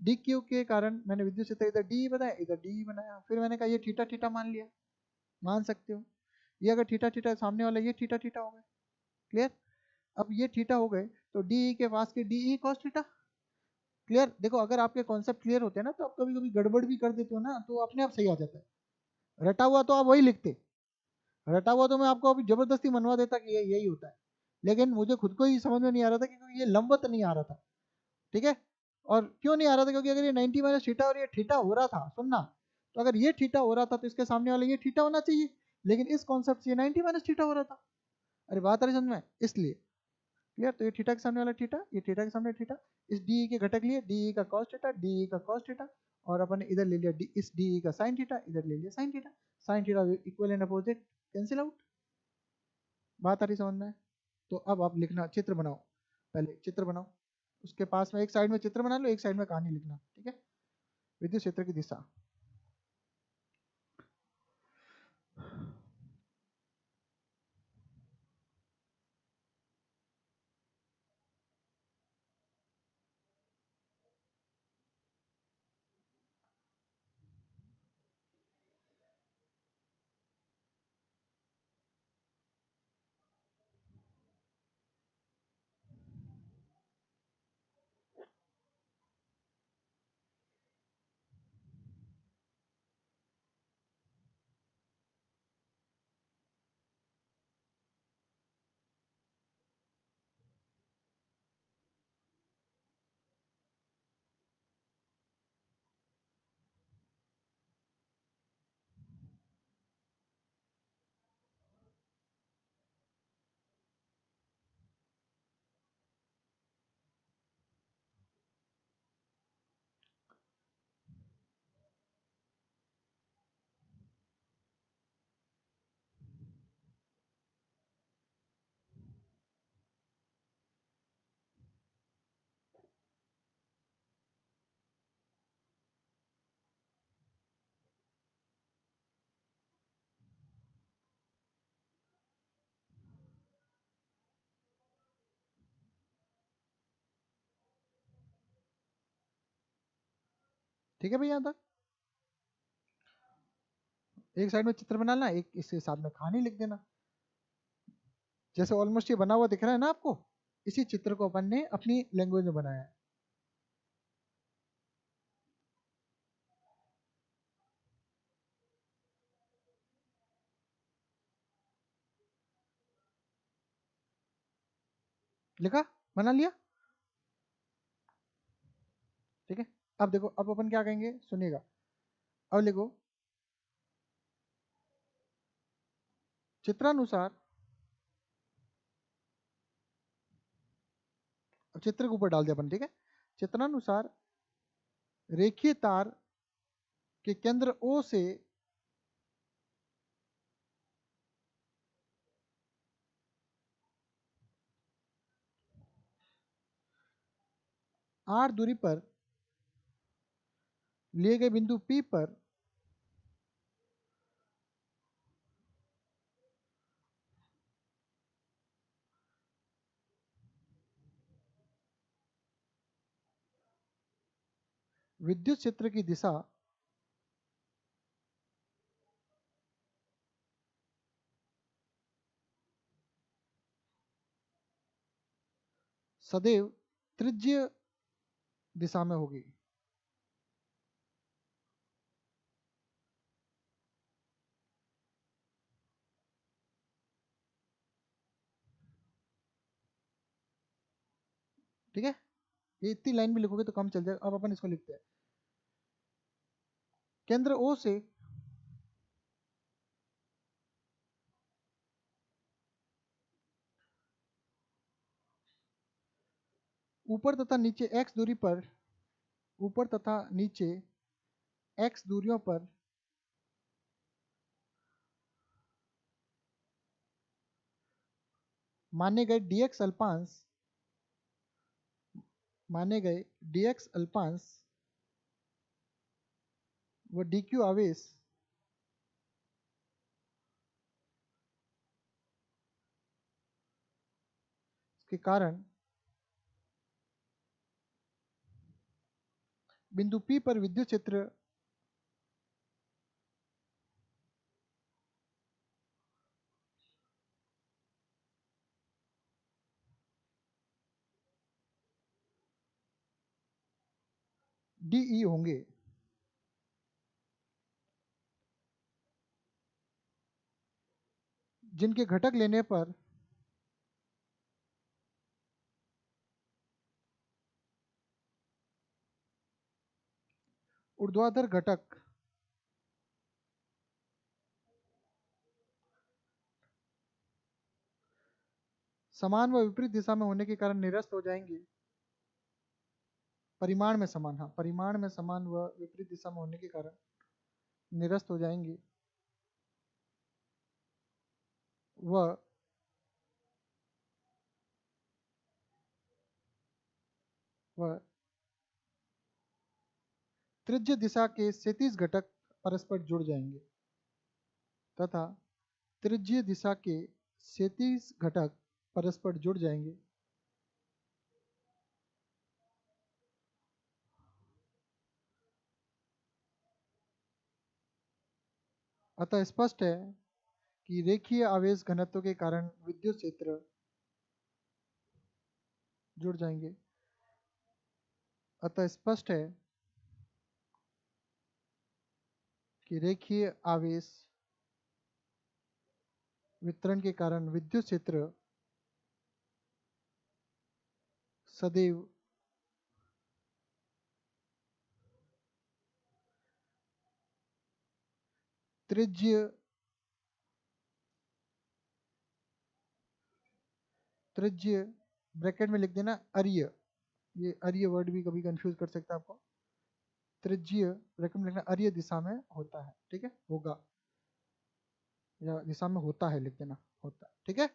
S1: dq के कारण मैंने विद्युत क्षेत्र इधर dE बनाया, इधर dE बनाया, फिर मैंने कहा ये थीटा थीटा मान लिया, मान सकते हो, ये अगर थीटा थीटा, सामने वाला ये थीटा थीटा हो गए, क्लियर। अब ये थीटा हो गए, तो डीई के पास के डीई कॉस थीटा, क्लियर। देखो अगर आपके कॉन्सेप्ट क्लियर होते हैं ना, तो आप कभी कभी गड़बड़ भी कर देते हो ना, तो अपने आप सही आ जाता है, रटा हुआ तो आप वही लिखते, रटा हुआ तो मैं आपको अभी जबरदस्ती मनवा देता कि ये यही होता है, लेकिन मुझे खुद को ही समझ में नहीं आ रहा था, क्योंकि ये लंबवत नहीं आ रहा था, ठीक है। और क्यों नहीं आ रहा था, क्योंकि अगर ये 90 माइनस थीटा और ये थीटा हो रहा था, सुनना, तो अगर ये थीटा हो रहा था, तो इसके सामने वाला ये थीटा होना चाहिए, लेकिन इस कॉन्सेप्ट से ये 90 माइनस थीटा हो रहा था। अरे बात आ रही समझ में, इसलिए, क्लियर। तो ये थीटा के सामने वाला थीटा, ये थीटा के सामने थीटा, इस डी के घटक लिए, डी का कॉस थीटा, डी का कॉस थीटा, और अपन ने इधर ले लिया इस डी का साइन थीटा, इधर ले लिया sine theta, sine theta equal and opposite cancel out. बात आ रही समझ में। तो अब आप लिखना, चित्र बनाओ, पहले चित्र बनाओ, उसके पास में एक साइड में चित्र बना लो, एक साइड में कहानी लिखना, ठीक है। विद्युत क्षेत्र की दिशा, ठीक है भैया यहाँ तक? एक साइड में चित्र बनाना, एक इसके साथ में कहानी लिख देना। जैसे ऑलमोस्ट ये बना हुआ दिख रहा है ना आपको, इसी चित्र को अपन ने अपनी लैंग्वेज में बनाया है। लिखा, बना लिया, ठीक है। अब देखो, अब अपन क्या कहेंगे, सुनिएगा। अब लिखो, चित्रानुसार, चित्र के ऊपर डाल दिया अपन, ठीक है। चित्रानुसार रेखीय तार के केंद्र O से R दूरी पर लिए गए बिंदु P पर विद्युत क्षेत्र की दिशा सदैव त्रिज्य दिशा में होगी। ठीक है, ये इतनी लाइन भी लिखोगे तो कम चल जाएगा। अब अपन इसको लिखते हैं, केंद्र O से ऊपर तथा नीचे x दूरी पर, ऊपर तथा नीचे x दूरियों पर माने गए dx अल्पांश, माने गए dx अल्पांश व dq आवेश के कारण बिंदु P पर विद्युत क्षेत्र DE होंगे। जिनके घटक लेने पर ऊर्ध्वाधर घटक समान व विपरीत दिशा में होने के कारण निरस्त हो जाएंगे। परिमाण में समान, हाँ, परिमाण में समान व विपरीत दिशा में होने के कारण निरस्त हो जाएंगे व व त्रिज्य दिशा के क्षैतिज घटक परस्पर जुड़ जाएंगे तथा त्रिज्य दिशा के क्षैतिज घटक परस्पर जुड़ जाएंगे। अतः स्पष्ट है कि रेखीय आवेश घनत्व के कारण विद्युत क्षेत्र जुड़ जाएंगे। अतः स्पष्ट है कि रेखीय आवेश वितरण के कारण विद्युत क्षेत्र सदैव त्रिज्य त्रिज्य ब्रैकेट में लिख देना अर्य, ये अर्य वर्ड भी कभी कंफ्यूज कर सकता है आपको। त्रिज्य ब्रैकेट में लिखना अर्य दिशा में होता है, ठीक है, होगा या दिशा में होता है लिख देना, होता है, ठीक है।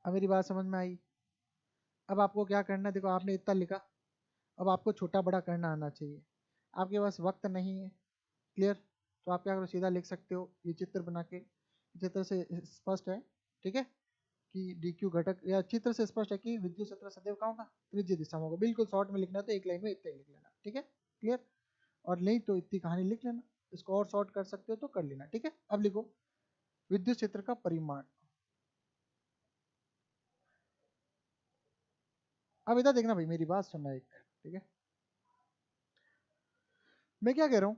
S1: अब मेरी बात समझ में आई? अब आपको क्या करना है, देखो आपने इतना लिखा, अब आपको छोटा बड़ा करना आना चाहिए। आपके पास वक्त नहीं है, क्लियर, तो आप क्या करो, सीधा लिख सकते हो ये चित्र बना के, चित्र से स्पष्ट है, ठीक है। कि डी क्यू घटक या चित्र से स्पष्ट है कि विद्युत क्षेत्र सदैव कहाँ होगा, त्रिज्य दिशा में होगा। बिल्कुल शॉर्ट में लिखना है तो एक लाइन में इतना ही लिख लेना, ठीक है, क्लियर। और नहीं तो इतनी कहानी लिख लेना, इसको और शॉर्ट कर सकते हो तो कर लेना, ठीक है। अब लिखो विद्युत क्षेत्र का परिमाण। अब इधर देखना भाई, मेरी बात सुनना एक, ठीक है। मैं क्या कह रहा हूँ,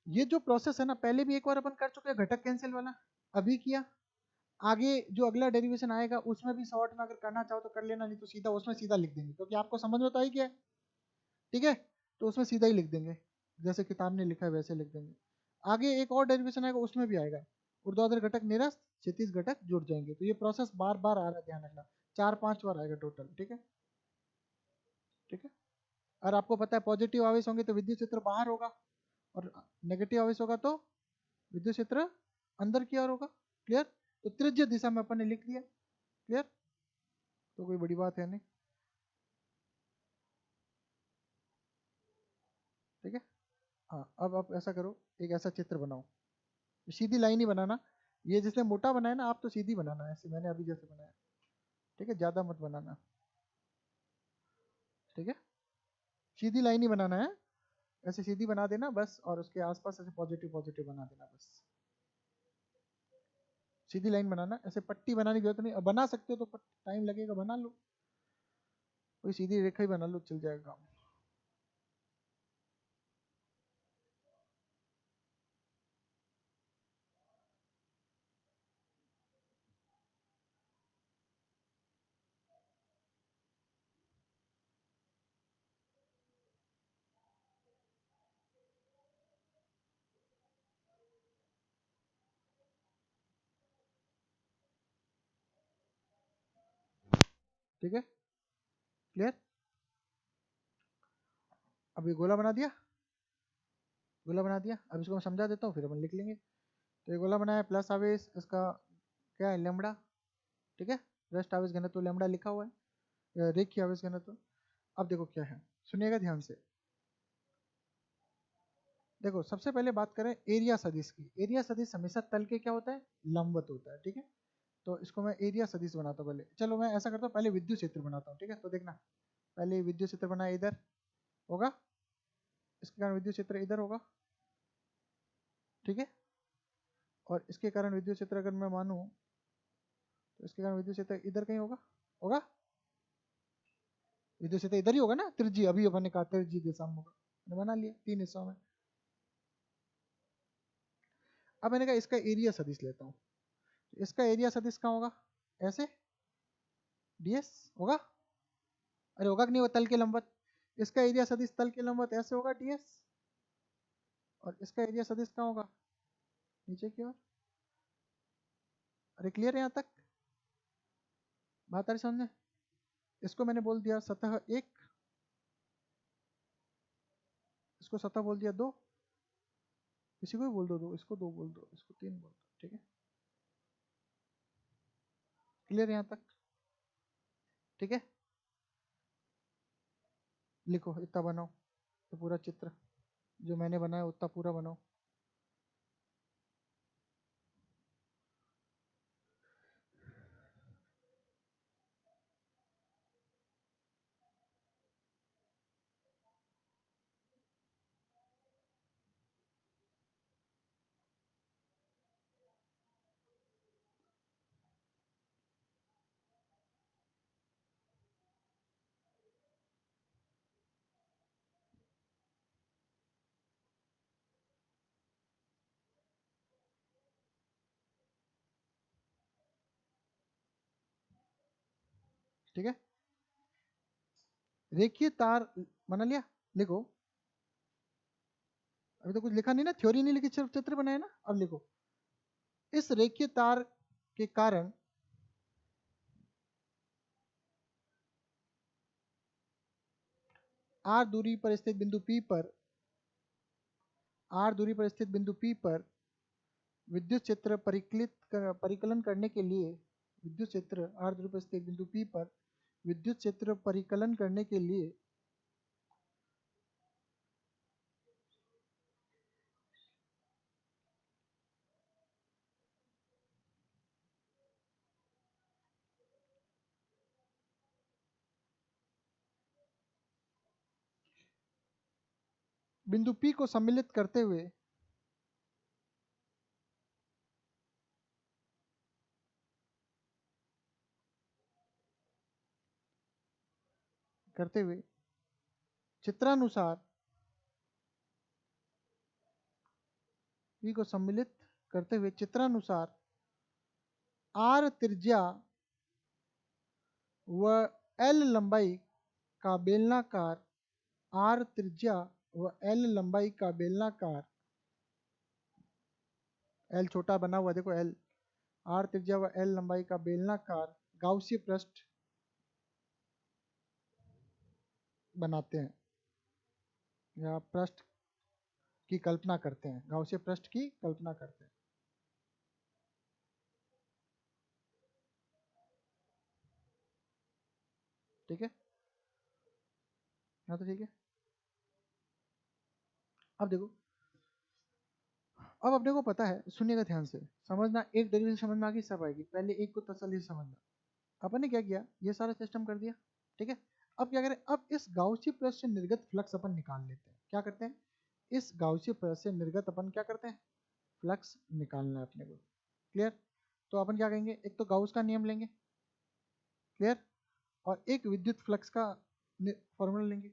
S1: ये जो प्रोसेस है ना, पहले भी एक बार अपन कर चुके हैं घटक कैंसिल वाला, अभी किया। आगे जो अगला डेरिवेशन आएगा उसमें भी शॉर्ट में अगर करना चाहो तो कर लेना, नहीं तो सीधा उसमें सीधा लिख देंगे, क्योंकि आपको समझ में तो आई क्या है, ठीक है। तो उसमें सीधा ही लिख देंगे, जैसे किताब ने लिखा है वैसे लिख देंगे। आगे एक और डेरिवेशन आएगा उसमें भी आएगा, ऊर्ध्वाधर घटक निरस्त, क्षैतिज घटक जुड़ जाएंगे। तो ये प्रोसेस बार बार आ रहा है, ध्यान रखना, 4-5 बार आएगा टोटल, ठीक है, ठीक है। और आपको पता है पॉजिटिव आवेश होंगे तो विद्युत क्षेत्र बाहर होगा, और नेगेटिव आवेश होगा तो विद्युत क्षेत्र अंदर की ओर होगा, क्लियर। तो त्रिज्य दिशा में अपन ने लिख दिया, क्लियर, तो कोई बड़ी बात है नहीं, ठीक है। हाँ, अब आप ऐसा करो, एक ऐसा चित्र बनाओ, सीधी लाइन ही बनाना, ये जिसने मोटा बनाया ना, आप तो सीधी बनाना है, ऐसे मैंने अभी जैसे बनाया, ठीक है, ज़्यादा मत बनाना, ठीक है, सीधी लाइन ही बनाना है, ऐसे सीधी बना देना बस, और उसके आसपास ऐसे पॉजिटिव पॉजिटिव बना देना बस, सीधी लाइन बनाना, ऐसे पट्टी बनाने की जरूरत नहीं, अब बना सकते हो तो टाइम लगेगा, बना लो, कोई सीधी रेखा ही बना लो, चल जाएगा काम, ठीक है, क्लियर। अब ये गोला बना दिया, गोला बना दिया, अब इसको मैं समझा देता हूँ फिर अपन लिख लेंगे। तो ये गोला बनाया, प्लस आवेश, इसका क्या है, लेमड़ा, ठीक है, रेस्ट आवेश घनत्व लेमड़ा लिखा हुआ है, रेखीय आवेश घनत्व। अब देखो क्या है, सुनिएगा ध्यान से, देखो सबसे पहले बात करें एरिया सदिश की। एरिया सदिश हमेशा तल के क्या होता है, लंबवत होता है, ठीक है। तो इसको मैं एरिया सदिश बनाता हूँ पहले, चलो मैं ऐसा करता हूँ, पहले विद्युत क्षेत्र बनाता हूँ, ठीक है। तो देखना, पहले विद्युत क्षेत्र बनाया, इधर होगा, इसके कारण विद्युत क्षेत्र इधर होगा, ठीक है। और इसके कारण विद्युत क्षेत्र अगर मैं मानूं तो इसके कारण विद्युत क्षेत्र इधर कहीं होगा, होगा, विद्युत क्षेत्र इधर ही होगा ना, त्रिज्यीय, अभी अपन ने कहा त्रिज्यीय दिशा में होगा, मैंने बना लिया 3 हिस्सों में। अब मैंने कहा इसका एरिया सदिश लेता हूँ, इसका एरिया सदिश कहाँ होगा, ऐसे डीएस होगा, अरे होगा कि नहीं, वो तल के लंबवत, इसका एरिया सदिश तल के लंबवत ऐसे होगा डीएस, और इसका एरिया सदिश कहाँ होगा, नीचे की ओर। अरे क्लियर है यहाँ तक, बात आ रही समझ में। इसको मैंने बोल दिया सतह 1, इसको सतह बोल दिया 2, किसी को भी बोल दो 2, इसको 2 बोल दो, इसको 3 बोल दो, ठीक है, क्लियर है यहाँ तक, ठीक है। लिखो इतना बनाओ, तो पूरा चित्र जो मैंने बनाया उतना पूरा बनाओ। ठीक है, रेखीय तार बना लिया, लिखो, अभी तो कुछ लिखा नहीं ना, थ्योरी नहीं लिखी, सिर्फ चित्र बनाए ना। अब लिखो, इस रेखीय तार के कारण आर दूरी पर स्थित बिंदु P पर, आर दूरी पर स्थित बिंदु P पर विद्युत क्षेत्र परिकलन करने के लिए, विद्युत क्षेत्र आर दूरी पर स्थित बिंदु P पर विद्युत क्षेत्र परिकलन करने के लिए बिंदु P को सम्मिलित करते हुए चित्रानुसार P को सम्मिलित करते हुए चित्रानुसार R त्रिज्या व L लंबाई का बेलनाकार R त्रिज्या व L लंबाई का बेलनाकार, L छोटा बना हुआ देखो L, R त्रिज्या व L लंबाई का बेलनाकार गाउसीय पृष्ठ बनाते हैं या पृष्ठ की कल्पना करते हैं, गाउसीय पृष्ठ की कल्पना करते हैं। ठीक है, हाँ तो ठीक है। अब देखो, अब अपने को पता है, सुनिएगा ध्यान से, समझना, एक डेरिवेशन समझ में आ गई सब आएगी, पहले एक को तसल्ली से समझना। अपन ने क्या किया, ये सारा सिस्टम कर दिया, ठीक है। अब क्या करें, अब इस गाउसीय पृष्ठ से निर्गत फ्लक्स अपन निकाल लेते हैं। क्या करते हैं, इस गाउसीय पृष्ठ से निर्गत अपन क्या करते हैं, फ्लक्स निकालना है अपने को। क्लियर, तो अपन क्या करेंगे, एक तो गाउस का नियम लेंगे, क्लियर, और एक विद्युत फ्लक्स का फॉर्मूला लेंगे।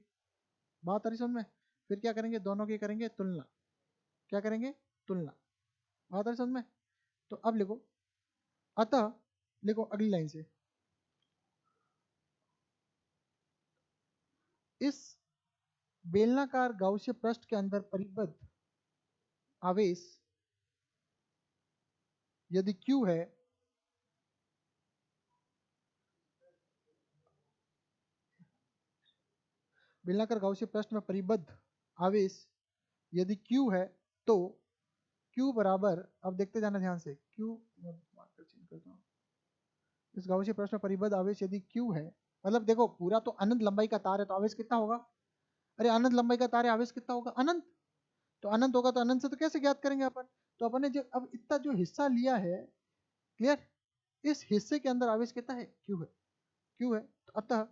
S1: बात आ रही समझ में। फिर क्या करेंगे, दोनों की करेंगे तुलना। क्या करेंगे, तुलना। बात आ रही समझ में। तो अब लिखो, अतः लिखो अगली लाइन से, इस बेलनाकार गाउसीय पृष्ठ के अंदर परिबद्ध आवेश यदि Q है, बेलनाकार गाउसीय पृष्ठ में परिबद्ध आवेश यदि Q है, तो Q बराबर, अब देखते जाना ध्यान से, Q, मार्कर चेंज करता हूं, इस गाउसीय पृष्ठ में परिबद्ध आवेश यदि Q है, मतलब देखो पूरा तो अनंत लंबाई का तार है, तो आवेश कितना होगा, अरे अनंत लंबाई का तार है, आवेश कितना होगा, अनंत। तो अनंत होगा तो अनंत से तो कैसे ज्ञात करेंगे अपन, तो अपन ने जो अब इतना जो हिस्सा लिया है, क्लियर, इस हिस्से के अंदर आवेश कितना है, Q है, Q है, तो अतः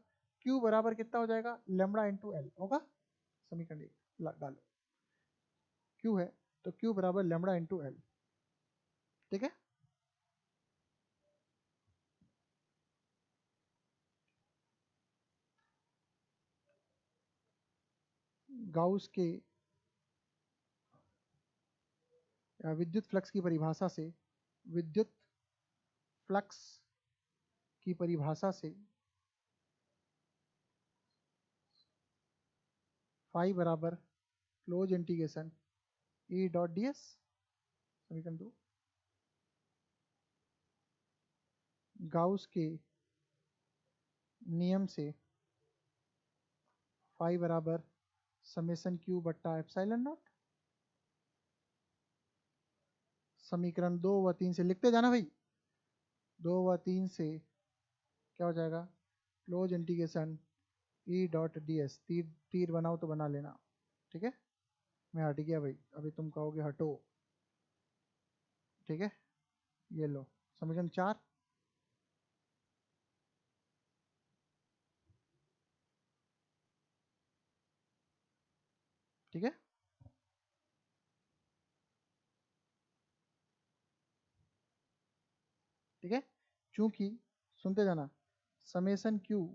S1: Q बराबर कितना हो जाएगा, लैम्बडा इंटू एल होगा। समीकरण डालो, Q है तो Q बराबर लैम्बडा इंटू एल। ठीक है, गाउस के विद्युत फ्लक्स की परिभाषा से, विद्युत फ्लक्स की परिभाषा से फाई बराबर close integration E dot D S, समीकरण 2, गाउस के नियम से फाई बराबर समेशन Q बट्टा एप्सिलॉन नॉट। समीकरण 2 व 3 से लिखते जाना भाई, 2 व 3 से क्या हो जाएगा, close integration E dot D S, तीर तीर बनाओ तो बना लेना। ठीक है, मैं हट गया भाई, अभी तुम कहोगे हटो। ठीक है, ये लो समीकरण 4। ठीक है, ठीक है, चूंकि सुनते जाना, समेशन Q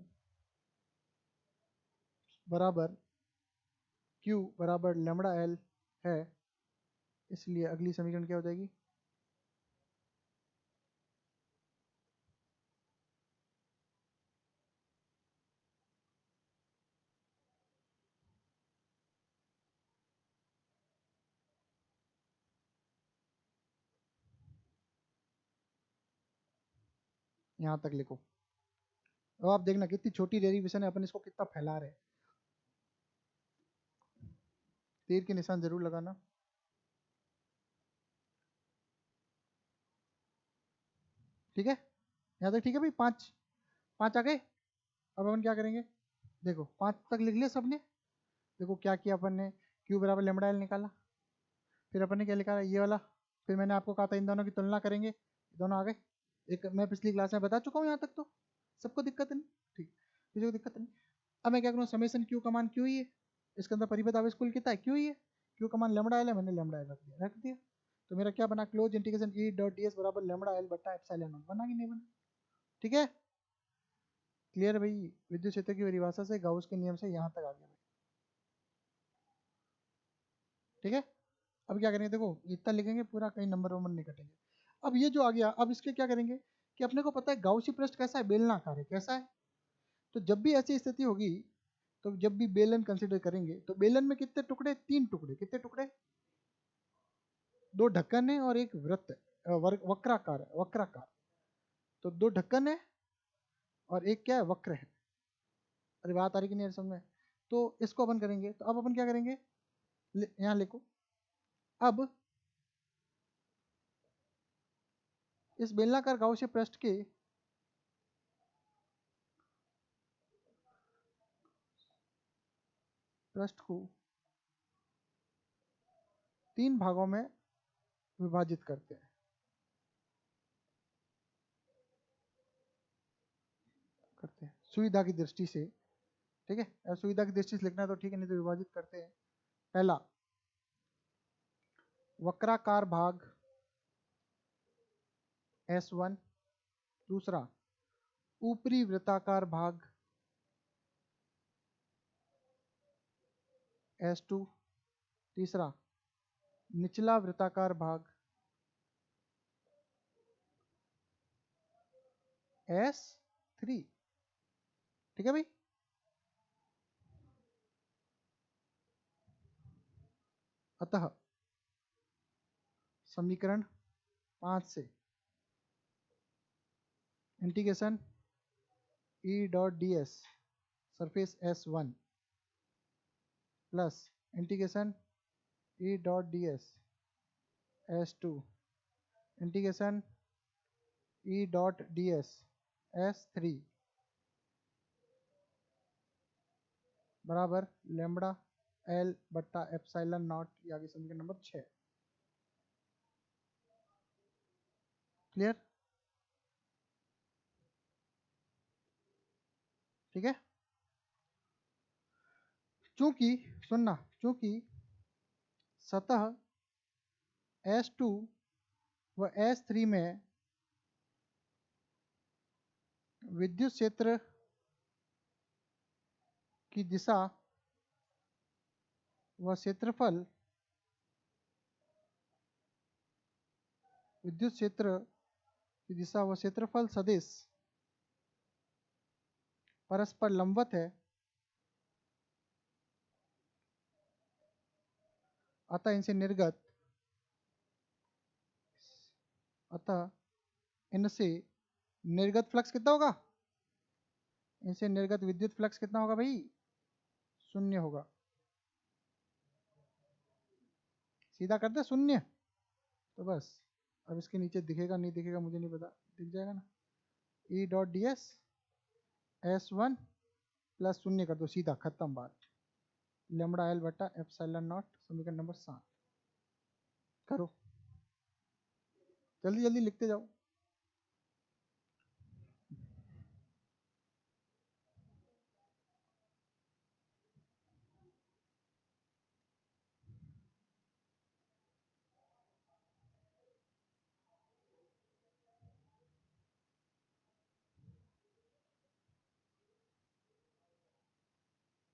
S1: बराबर लैम्बडा एल है, इसलिए अगली समीकरण क्या हो जाएगी, यहाँ तक लिखो। अब आप देखना कितनी छोटी डेरिवेशन है, अपन इसको कितना फैला रहे हैं। तीर के निशान जरूर लगाना। ठीक है, यहाँ तक ठीक है भाई, पाँच पाँच आ गए। अब अपन क्या करेंगे, देखो 5 तक लिख लिया सबने। देखो क्या किया अपन ने, Q बराबर लैम्बडा एल निकाला, फिर अपन ने क्या निकाला, ये वाला, फिर मैंने आपको कहा था इन दोनों की तुलना करेंगे, दोनों आ गए। एक मैं पिछली क्लास में बता चुका हूँ, यहाँ तक तो सबको दिक्कत नहीं, ठीक, किसी को दिक्कत नहीं। अब मैं क्या करूँ, समेशन Q का मान Q ही है, इसके अंदर परिपथ आवेश कुल कितना है, क्यू ही है, क्यू का मान लैम्बडा एल है, मैंने लैम्बडा एल रख दिया। तो मेरा क्या बना, close integration E dot D S बराबर लैम्बडा एल बटा एप्सिलॉन नॉट, बना कि नहीं बना? ठीक है, क्लियर भाई? विद्युत क्षेत्र की परिभाषा से गाउस के नियम से यहाँ तक आ गया भाई। ठीक है, अब क्या करेंगे, देखो इतना लिखेंगे पूरा, कहीं नंबर वंबर नहीं कटेंगे। अब ये जो आ गया, अब इसके क्या करेंगे कि अपने को पता है गाउसी पृष्ठ कैसा है, बेलनाकार है, कैसा है? तो जब भी ऐसी स्थिति होगी, तो जब भी बेलन कंसीडर करेंगे, तो बेलन में कितने टुकड़े, 3 टुकड़े, कितने टुकड़े, 2 ढक्कन है और एक वृत्त वक्राकार है, वक्राकार। तो 2 ढक्कन है और एक क्या है, वक्र है। अरे बात आ रही कि नहीं समझ में? तो इसको अपन करेंगे, तो अब अपन क्या करेंगे, यहाँ लिखो, अब इस बेलनाकार गाउसी पृष्ठ के पृष्ठ को 3 भागों में विभाजित करते हैं, सुविधा की दृष्टि से। ठीक है, सुविधा की दृष्टि से लिखना है तो ठीक है, नहीं तो विभाजित करते हैं। पहला वक्राकार भाग S1, दूसरा ऊपरी वृत्ताकार भाग S2, तीसरा निचला वृत्ताकार भाग S3। ठीक है भाई, अतः समीकरण 5 से integration E dot D S surface S1 plus integration E dot D S S2 integration E dot D S S3 बराबर लैम्बडा एल बट्टा एप्सिलॉन नॉट, ये आगे समीकरण नंबर 6। क्लियर? ठीक है, चूंकि सुनना, चूंकि सतह S2 व S3 में विद्युत क्षेत्र की दिशा व क्षेत्रफल, विद्युत क्षेत्र की दिशा व क्षेत्रफल सदिश परस्पर लंबवत है, अतः इनसे निर्गत, अतः इनसे निर्गत फ्लक्स कितना होगा, इनसे निर्गत विद्युत फ्लक्स कितना होगा भाई, 0 होगा। सीधा कर दे 0, तो बस अब इसके नीचे दिखेगा नहीं दिखेगा मुझे नहीं पता, दिख जाएगा ना, E dot D S S1 plus 0 कर दो, सीधा खत्म बात, लैम्बडा एल बटा एप्सिलॉन नॉट, समीकरण नंबर 7। करो जल्दी जल्दी लिखते जाओ।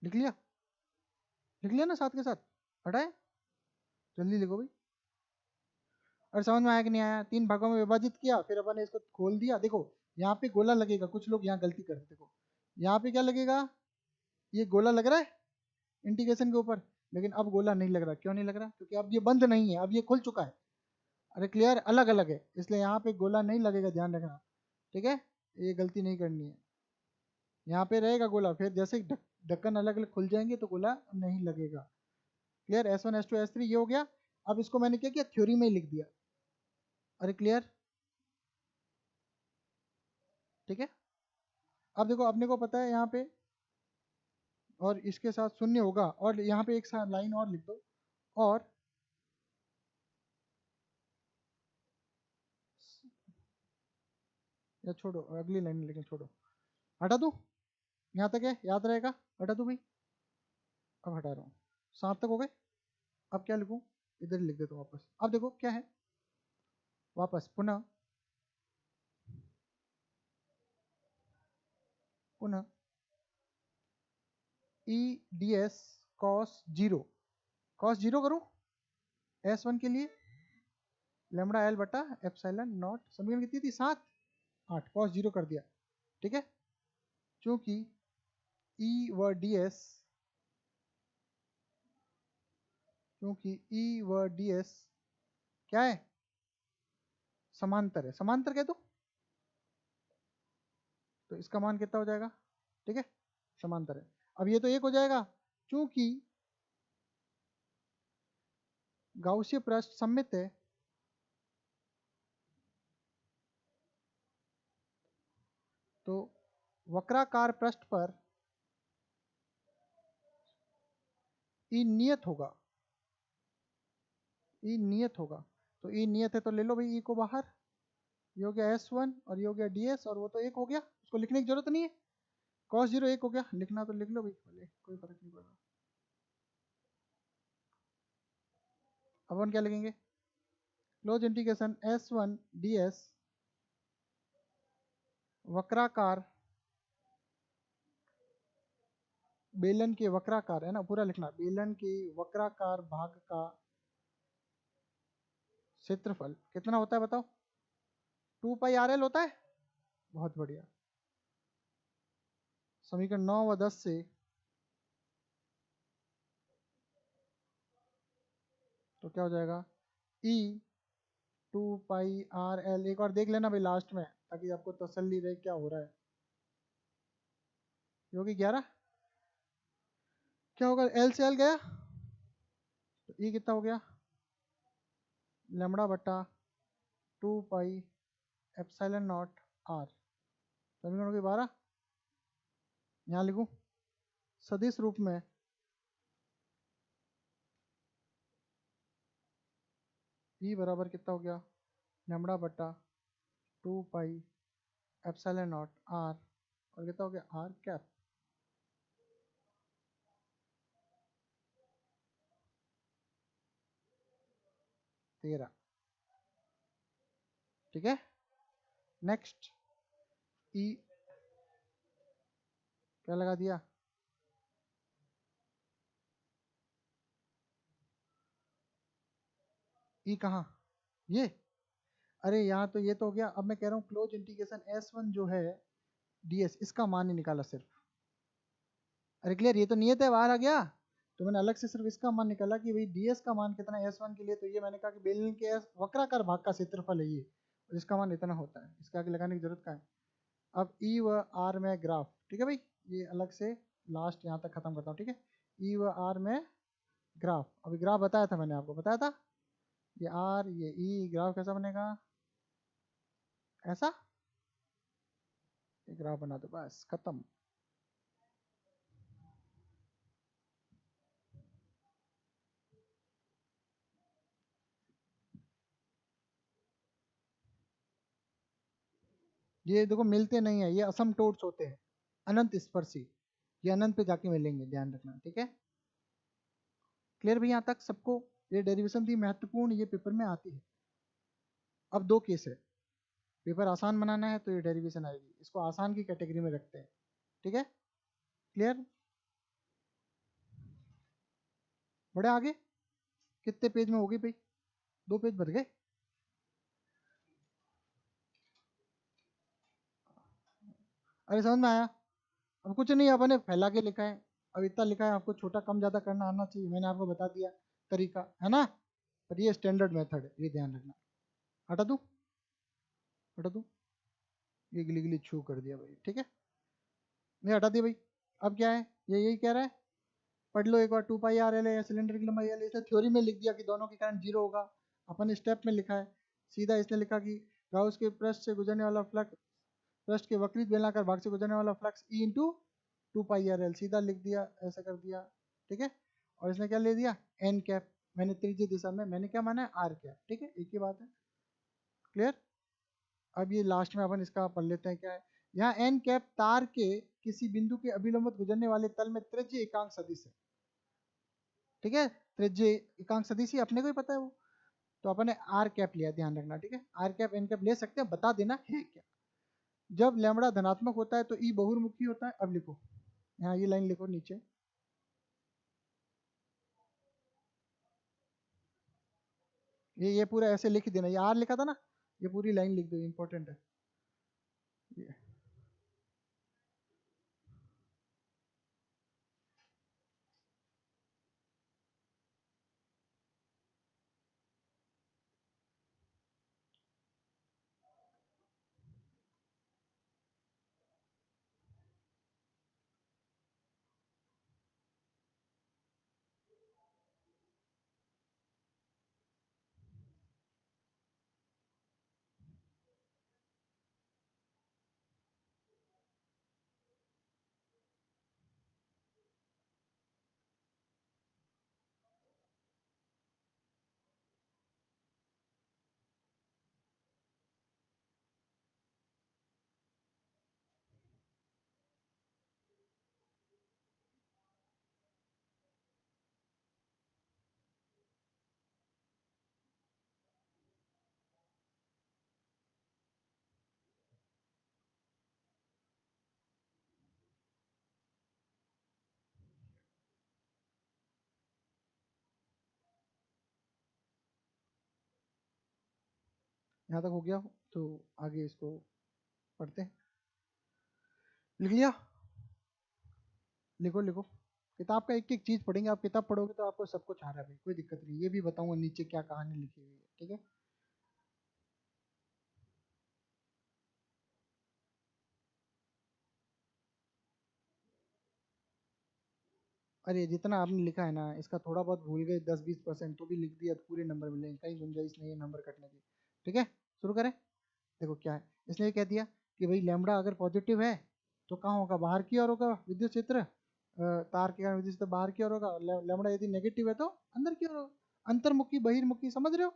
S1: लिख लिया, लिख लिया ना साथ के साथ, हटाए, जल्दी लिखो भाई। और समझ में आया कि नहीं आया? 3 भागों में विभाजित किया, फिर अपन ने इसको खोल दिया। देखो यहाँ पे गोला लगेगा, कुछ लोग यहाँ गलती करते, देखो यहाँ पे क्या लगेगा, ये गोला लग रहा है इंटीग्रेशन के ऊपर, लेकिन अब गोला नहीं लग रहा। क्यों नहीं लग रहा? क्योंकि अब ये बंद नहीं है, अब ये खुल चुका है। अरे क्लियर, अलग अलग है, इसलिए यहाँ पे गोला नहीं लगेगा, ध्यान रखना। ठीक है, ये गलती नहीं करनी है। यहाँ पे रहेगा गोला, फिर जैसे ढक्कन अलग अलग खुल जाएंगे तो गोला नहीं लगेगा। क्लियर? S1 S2 S3 ये हो गया। अब इसको मैंने क्या किया, थ्योरी में ही लिख दिया। अरे क्लियर? ठीक है, अब देखो अपने को पता है यहाँ पे, और इसके साथ 0 होगा, और यहाँ पे एक साथ लाइन और लिख दो, और या छोड़ो अगली लाइन, लेकिन छोड़ो, हटा दो, यहाँ तक है, याद रहेगा, हटा दो भाई। अब हटा रहा हूँ, 7 तक हो गए। अब क्या लिखूँ, इधर लिख देता हूँ वापस। अब देखो क्या है, वापस पुनः E D S cos zero करूँ S1 के लिए, लेमडा एल बटा एप्सिलॉन नॉट, समीकरण कितनी थी 7, 8, कॉस जीरो कर दिया। ठीक है, क्योंकि ई व डी एस, क्या है, समांतर है, समांतर कह दो, तो इसका मान कितना हो जाएगा, ठीक है, समांतर है। अब ये तो 1 हो जाएगा, क्योंकि गाउसीय पृष्ठ सममित है, तो वक्राकार पृष्ठ पर ई नियत होगा, ई नियत होगा। तो ई नियत है तो ले लो भाई ई को बाहर, ये हो गया S1 और ये हो गया DS, और वो तो 1 हो गया, उसको लिखने की जरूरत नहीं है। cos जीरो 1 हो गया, लिखना तो लिख लो भाई, कोई फर्क नहीं पड़ता। अब अपन क्या लिखेंगे, क्लोज इंटीग्रेशन S1 DS वक्राकार, बेलन के वक्राकार है ना, पूरा लिखना, बेलन के वक्राकार भाग का क्षेत्रफल कितना होता है बताओ, 2πRL होता है। बहुत बढ़िया, समीकरण 9 व 10 से तो क्या हो जाएगा, ई 2πRL, एक बार देख लेना भाई लास्ट में, ताकि आपको तसल्ली रहे क्या हो रहा है। योगी 11, क्या होगा, L से L गया तो ई कितना हो गया, लेमड़ा बटा 2 पाई एप्सिलॉन नॉट आर, समीकरण हो गई 12। यहाँ लिखूं सदिश रूप में, ई बराबर कितना हो गया, लेमड़ा बटा 2 पाई एप्सिलॉन नॉट आर, और कितना हो गया आर कैप, तेरह। ठीक है, नेक्स्ट ई क्या लगा दिया, ई कहाँ, ये, अरे यहाँ तो ये तो हो गया। अब मैं कह रहा हूँ क्लोज इंटीग्रेशन S1 जो है DS, इसका मान ही निकाला सिर्फ। अरे क्लियर, ये तो नियत है, बाहर आ गया, तो मैंने अलग से सिर्फ इसका मान निकाला कि भाई DS का मान कितना है S1 के लिए, तो ये मैंने कहा कि बेलन के वक्राकार भाग का क्षेत्रफल है ये, और इसका मान इतना होता है, इसके आगे लगाने की जरूरत क्या है। अब ई व आर में ग्राफ, ठीक है भाई, ये अलग से लास्ट यहाँ तक खत्म करता हूँ, ठीक है। ई व आर में ग्राफ, अभी ग्राफ बताया था मैंने आपको, बताया था, ये आर ये ई, ग्राफ कैसा बनेगा, ऐसा, ये ग्राफ बना दो, बस खत्म। ये देखो मिलते नहीं है, ये असमटोट्स होते हैं, अनंत स्पर्शी, ये अनंत पे जाके मिलेंगे, ध्यान रखना, ठीक है। क्लियर भैया यहाँ तक सबको, ये डेरिवेशन थी महत्वपूर्ण, ये पेपर में आती है। अब 2 केस है, पेपर आसान बनाना है तो ये डेरिवेशन आएगी, इसको आसान की कैटेगरी में रखते हैं, ठीक है। क्लियर, बड़े आगे, कितने पेज में होगी भाई, 2 पेज भर गए। अरे समझ में आया, अब कुछ नहीं, अपने फैला के लिखा है, अब इतना लिखा है, आपको छोटा कम ज़्यादा करना आना चाहिए, मैंने आपको बता दिया तरीका, है ना, पर ये स्टैंडर्ड मेथड है, ये ध्यान रखना। हटा दूँ, हटा दूँ, ये गिली गिली छू कर दिया भाई, ठीक है, नहीं हटा दिया भाई। अब क्या है, ये यही कह रहा है, पढ़ लो एक बार, 2πRL है, सिलेंडर की लंबाई L, इसने थ्योरी में लिख दिया कि दोनों के कारण जीरो होगा, अपन स्टेप में लिखा है, सीधा इसने लिखा कि गाउस के पृष्ठ से गुजरने वाला फ्लक्स, पृष्ठ के वक्रित बेलनाकार भाग से गुजरने वाला फ्लक्स ई इंटू 2πRL, सीधा लिख दिया, ऐसा कर दिया, ठीक है। और इसने क्या ले दिया, एन कैप, मैंने त्रिज्यीय दिशा में मैंने क्या माना है, आर कैप, ठीक है, एक ही बात है। क्लियर, अब ये लास्ट में अपन इसका पढ़ लेते हैं, क्या है, यहाँ एन कैप तार के किसी बिंदु के अभिलंब गुजरने वाले तल में त्रिज्यीय एकांक सदिश है, ठीक है, त्रिज्य एकांक सदिश ही अपने को ही पता है वो, तो अपन ने आर कैप लिया, ध्यान रखना, ठीक है, आर कैप एन कैप ले सकते हैं, बता देना है क्या। जब लैम्बडा धनात्मक होता है तो ई बहुर्मुखी होता है। अब लिखो यहाँ, ये लाइन लिखो नीचे, ये पूरा ऐसे लिख देना, ये आर लिखा था ना, ये पूरी लाइन लिख दो, इंपॉर्टेंट है ये। यहाँ तक हो गया, तो आगे इसको पढ़ते हैं। लिख लिया, लिखो लिखो, किताब का एक एक चीज पढ़ेंगे, आप किताब पढ़ोगे तो आपको सब कुछ आ रहा है भाई, कोई दिक्कत नहीं, ये भी बताऊंगा नीचे क्या कहानी लिखी हुई है, ठीक है। अरे जितना आपने लिखा है ना, इसका थोड़ा बहुत भूल गए 10-20% तो भी लिख दिया तो पूरे नंबर मिलेंगे, कहीं गुंजाइश नहीं है नंबर कटने की, ठीक है। शुरू करें, देखो क्या है, इसने ये कह दिया कि भाई लैम्बडा अगर पॉजिटिव है तो कहाँ होगा, बाहर की ओर होगा विद्युत क्षेत्र, तार के कारण विद्युत क्षेत्र बाहर की ओर होगा, लैम्बडा यदि नेगेटिव है तो अंदर की ओर होगा, अंतर्मुखी बहिर्मुखी, समझ रहे हो।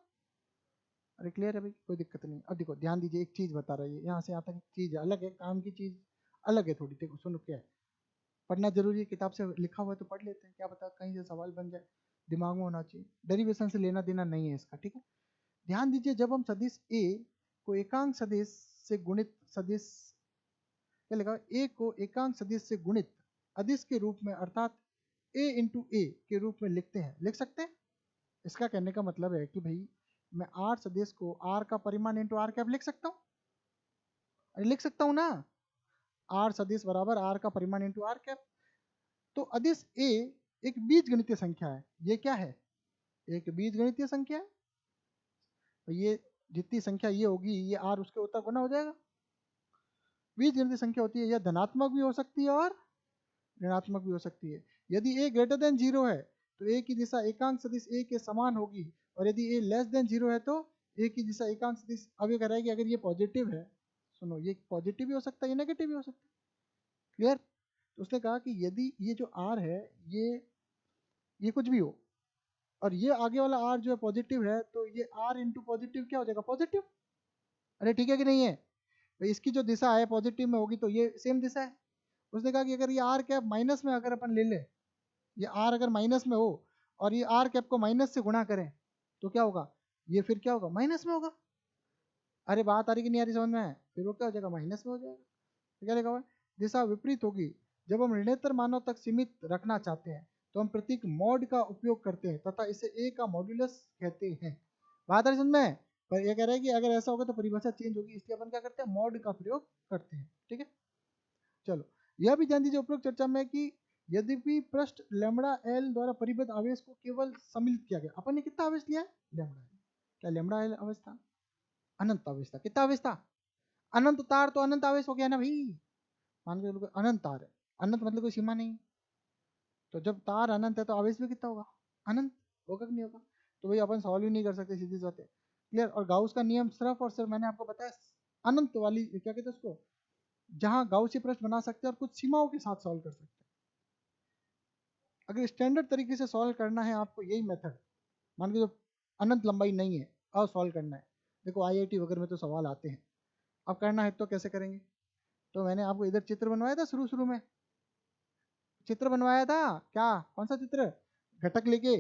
S1: अरे क्लियर है भाई, कोई दिक्कत नहीं। अब देखो ध्यान दीजिए, एक चीज बता रहा है यहाँ से यहाँ तक, एक चीज अलग है, काम की चीज अलग है थोड़ी, देखो सुनो क्या है, पढ़ना जरूरी है, किताब से लिखा हुआ है तो पढ़ लेते हैं, क्या पता कहीं से सवाल बन जाए, दिमाग में होना चाहिए, डेरिवेशन से लेना देना नहीं है इसका, ठीक है। ध्यान दीजिए, जब हम सदिश ए को एकांक सदिश से गुणित सदिश, क्या लिखा, ए को एकांक सदिश से गुणित अदिश के रूप में अर्थात ए इंटू ए के रूप में लिखते हैं, लिख सकते हैं। इसका कहने का मतलब है कि भाई मैं आर सदिश को आर का परिमाण इंटू आर कैप लिख सकता हूँ, अरे लिख सकता हूँ ना, आर सदिश बराबर आर का परिमाण इंटू आर कैप। तो अदिश ए एक बीज गणितीय संख्या है, ये क्या है, एक बीज गणितीय संख्या है, तो ये जितनी संख्या ये होगी ये आर उसके उत्तर गुना हो जाएगा। बीज गणितीय संख्या होती है, यह धनात्मक भी हो सकती है और ऋणात्मक भी हो सकती है। यदि ए ग्रेटर देन जीरो है तो ए की दिशा एकांक सदिश ए के समान होगी, और यदि ए लेस देन जीरो है तो ए की दिशा एकांक सदिश, अब ये कह रहा है कि अगर ये पॉजिटिव है, सुनो ये पॉजिटिव भी हो सकता है, ये नेगेटिव भी हो सकता है, क्लियर। तो उसने कहा कि यदि ये जो आर है ये कुछ भी हो, और ये आगे वाला आर जो है पॉजिटिव है, तो ये आर इंटू पॉजिटिव क्या हो जाएगा, पॉजिटिव। अरे ठीक है कि नहीं है भाई, इसकी जो दिशा है पॉजिटिव में होगी तो ये सेम दिशा है। उसने कहा कि अगर ये आर कैप माइनस में अगर अपन ले ले, ये आर अगर माइनस में हो और ये आर कैप को माइनस से गुणा करें तो क्या होगा, ये फिर क्या होगा, माइनस में होगा। अरे बात आ रही कि नहीं आ रही समझ में, फिर वो क्या हो जाएगा, माइनस में हो जाएगा। तो क्या लिखा हुआ है, दिशा विपरीत होगी, जब हम ऋणोत्तर मानों तक सीमित रखना चाहते हैं तो हम प्रतीक मॉड का उपयोग करते हैं तथा इसे ए का मॉड्यूलस कहते हैं। बात आ रही समझ में, पर ये कह रहा है कि अगर ऐसा होगा तो परिभाषा चेंज होगी, इसलिए अपन क्या करते हैं, मॉड का प्रयोग करते हैं, ठीक है। चलो, यह भी जान दीजिए उपरोक्त चर्चा में कि यद्यपि पृष्ठ लैम्बडा एल द्वारा परिबद्ध आवेश को केवल सम्मिलित किया गया, अपन ने कितना आवेश लिया है, लैम्बडा एल, क्या लैम्बडा एल आवेश था, अनंत आवेश था, कितना आवेश था, अनंत तार तो अनंत आवेश हो गया ना भाई, मान के चलो अनंत तार है, अनंत मतलब कोई सीमा नहीं, तो जब तार अनंत है तो आवेश भी कितना होगा, अनंत, होगा कि नहीं होगा। तो भाई अपन सॉल्व ही नहीं कर सकते, सीधी सी बात है, क्लियर। और गाउस का नियम सिर्फ और सिर्फ मैंने आपको बताया अनंत वाली, क्या कहते हैं उसको, जहां गाउसी प्रश्न बना सकते हैं और कुछ सीमाओं के साथ सॉल्व कर सकते हैं। अगर स्टैंडर्ड तरीके से सॉल्व करना है आपको, यही मेथड, मान के जो अनंत लंबाई नहीं है और सॉल्व करना है, देखो आईआईटी वगैरह में तो सवाल आते हैं, अब करना है तो कैसे करेंगे, तो मैंने आपको इधर चित्र बनवाया था शुरू शुरू में, चित्र बनवाया था, क्या कौन सा चित्र, घटक लेके,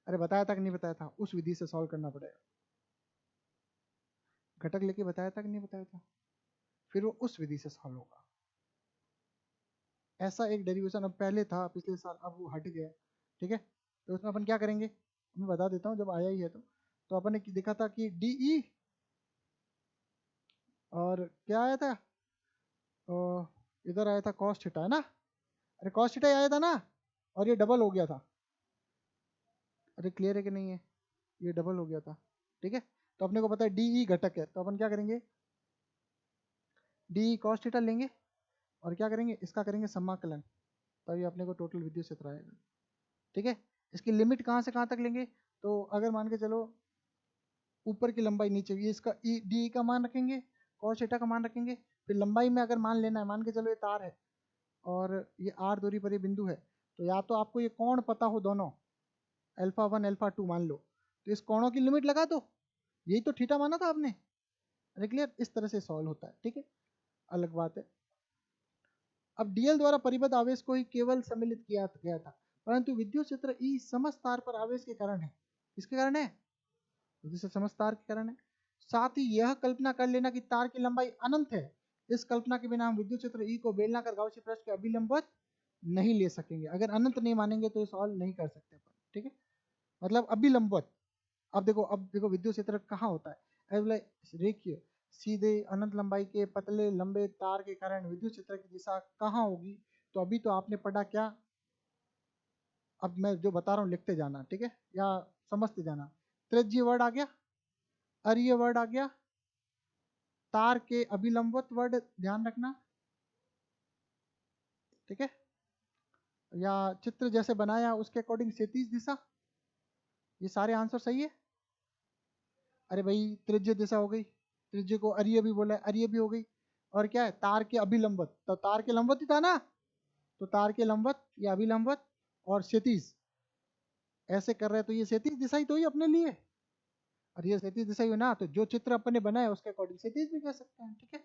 S1: अरे बताया था कि नहीं बताया था, उस विधि से सॉल्व करना पड़ेगा। घटक लेके बताया था कि नहीं बताया था, फिर वो उस विधि से सॉल्व होगा। ऐसा एक डेरिवेशन अब पहले था पिछले साल, अब वो हट गया। ठीक है, तो उसमें अपन क्या करेंगे, मैं बता देता हूँ, जब आया ही है तो अपन ने देखा था कि डी ई और क्या आया था, इधर आया था कॉस थीटा, है ना, अरे कॉस थीटा आया था ना, और ये डबल हो गया था। अरे क्लियर है कि नहीं है, ये डबल हो गया था। ठीक है, तो अपने को पता है डी ई घटक है, तो अपन क्या करेंगे, डी ई कॉस थीटा लेंगे और क्या करेंगे, इसका करेंगे समाकलन, तभी अपने को टोटल विद्युत क्षेत्र आएगा। ठीक है, इसकी लिमिट कहाँ से कहाँ तक लेंगे, तो अगर मान के चलो ऊपर की लंबाई नीचे, ये इसका ई डी का मान रखेंगे, कॉस थीटा का मान रखेंगे, फिर लंबाई में अगर मान लेना है, मान के चलो ये तार है और ये आर दूरी पर ये बिंदु है, तो या तो आपको ये कोण पता हो दोनों, अल्फा 1 अल्फा 2 मान लो, तो इस कोणों की लिमिट लगा दो, यही तो थीटा माना था आपने। अरे क्लियर, इस तरह से सॉल्व होता है। ठीक है, अलग बात है। अब डीएल द्वारा परिबद्ध आवेश को ही केवल सम्मिलित किया गया था, परंतु विद्युत क्षेत्र ई समस्त तार पर आवेश के कारण है। किसके कारण है, जिससे समस्त तार के कारण है। साथ ही यह कल्पना कर लेना कि तार की लंबाई अनंत है, इस कल्पना के बिना हम विद्युत क्षेत्र ई को बेलनाकार गाउसी पृष्ठ के अभिलंबवत नहीं ले सकेंगे। अगर अनंत नहीं मानेंगे तो सॉल्व नहीं कर सकते अपन। ठीक है, मतलब अभिलंबवत। अब देखो विद्युत क्षेत्र कहाँ होता है, रेखीय सीधे अनंत लंबाई के पतले लंबे तार के कारण विद्युत क्षेत्र की दिशा कहाँ होगी, तो अभी तो आपने पढ़ा क्या, अब मैं जो बता रहा हूँ लिखते जाना, ठीक है, या समझते जाना। त्रिज्य वर्ड आ गया, अर्य वर्ड आ गया, तार के अभिलंबवत वर्ड ध्यान रखना। ठीक है, या चित्र जैसे बनाया उसके अकॉर्डिंग क्षैतिज दिशा, ये सारे आंसर सही है। अरे भाई त्रिज्य दिशा हो गई, त्रिज्य को अर्य भी बोला है, अर्य भी हो गई, और क्या है तार के अभिलंबवत, तो तार के लंबवत ही था ना, तो तार के लंबवत या अभिलंबवत और क्षैतिज, ऐसे कर रहे हैं तो ये क्षैतिज दिशा ही तो ही अपने लिए, और ये क्षैतिज दिशा ही हो ना, तो जो चित्र अपने बनाया उसके अकॉर्डिंग क्षैतिज भी कह सकते हैं। ठीक है,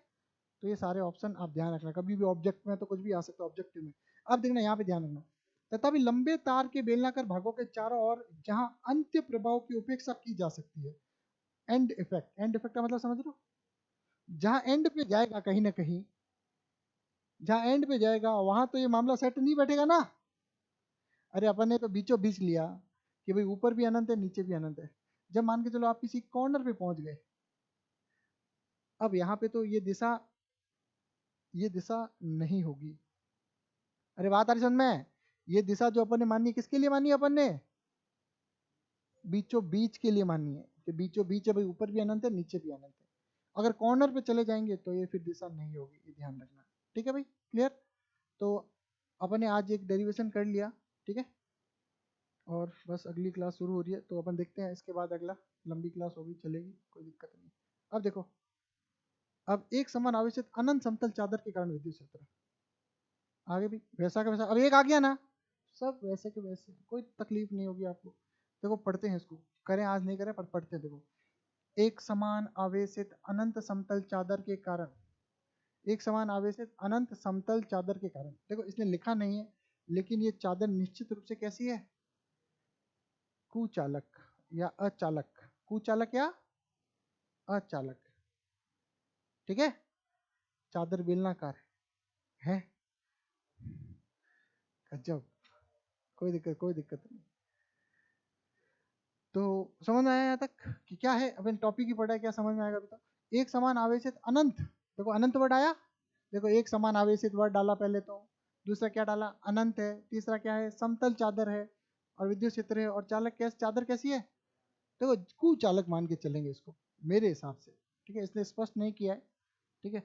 S1: तो ये सारे ऑप्शन आप ध्यान रखना, कभी भी ऑब्जेक्ट में तो कुछ भी आ सकता है ऑब्जेक्टिव में। अब देखना यहाँ पे ध्यान रखना, तथापि लंबे तार के बेलनाकार भागों के चारों ओर जहां अंत्य प्रभाव की उपेक्षा की जा सकती है, एंड इफेक्ट, एंड इफेक्ट का मतलब समझ लो, जहां एंड पे जाएगा कहीं ना कहीं, जहां एंड पे जाएगा वहां तो ये मामला सेट नहीं बैठेगा ना। अरे अपन ने तो बीचों बीच लिया कि भाई ऊपर भी अनंत है नीचे भी अनंत है, जब मान के चलो आप किसी कॉर्नर पे पहुंच गए, अब यहाँ पे तो ये दिशा नहीं होगी। अरे बात आ रही समझ में, ये दिशा जो अपन ने मानी किसके लिए मानी, अपन ने बीचों बीच के लिए मानी है, कि बीचों बीच है भाई, ऊपर भी अनंत है नीचे भी अनंत है। अगर कॉर्नर पे चले जाएंगे तो ये फिर दिशा नहीं होगी, ये ध्यान रखना। ठीक है भाई, क्लियर। तो अपन ने आज एक डेरिवेशन कर लिया, ठीक है, और बस अगली क्लास शुरू हो रही है, तो अपन देखते हैं इसके बाद अगला, लंबी क्लास होगी, चलेगी, कोई दिक्कत नहीं। अब देखो, अब एक समान आवेशित अनंत समतल चादर के कारण विद्युत क्षेत्र, आगे भी वैसा का वैसा, अब एक आ गया ना, सब वैसे के वैसे, कोई तकलीफ नहीं होगी आपको। देखो पढ़ते हैं इसको, करें आज नहीं करें पर पढ़ते हैं। देखो, एक समान आवेशित अनंत समतल चादर के कारण, एक समान आवेशित अनंत समतल चादर के कारण, देखो इसने लिखा नहीं है, लेकिन ये चादर निश्चित रूप से कैसी है, कुचालक या अचालक, कुचालक या अचालक। ठीक है, चादर बेलनाकार है, गजब, कोई दिक्कत नहीं। तो समझ में आया यहाँ तक कि क्या है, अपन टॉपिक ही पढ़ा है, क्या समझ में आएगा अभी तक। एक समान आवेशित अनंत, देखो अनंत वर्ड आया, देखो एक समान आवेशित वर्ड डाला पहले, तो दूसरा क्या डाला, अनंत है, तीसरा क्या है, समतल चादर है, और विद्युत क्षेत्र है, और चालक कैसे, चादर कैसी है, देखो कुचालक मान के चलेंगे इसको मेरे हिसाब से। ठीक है, इसने स्पष्ट नहीं किया है। ठीक है,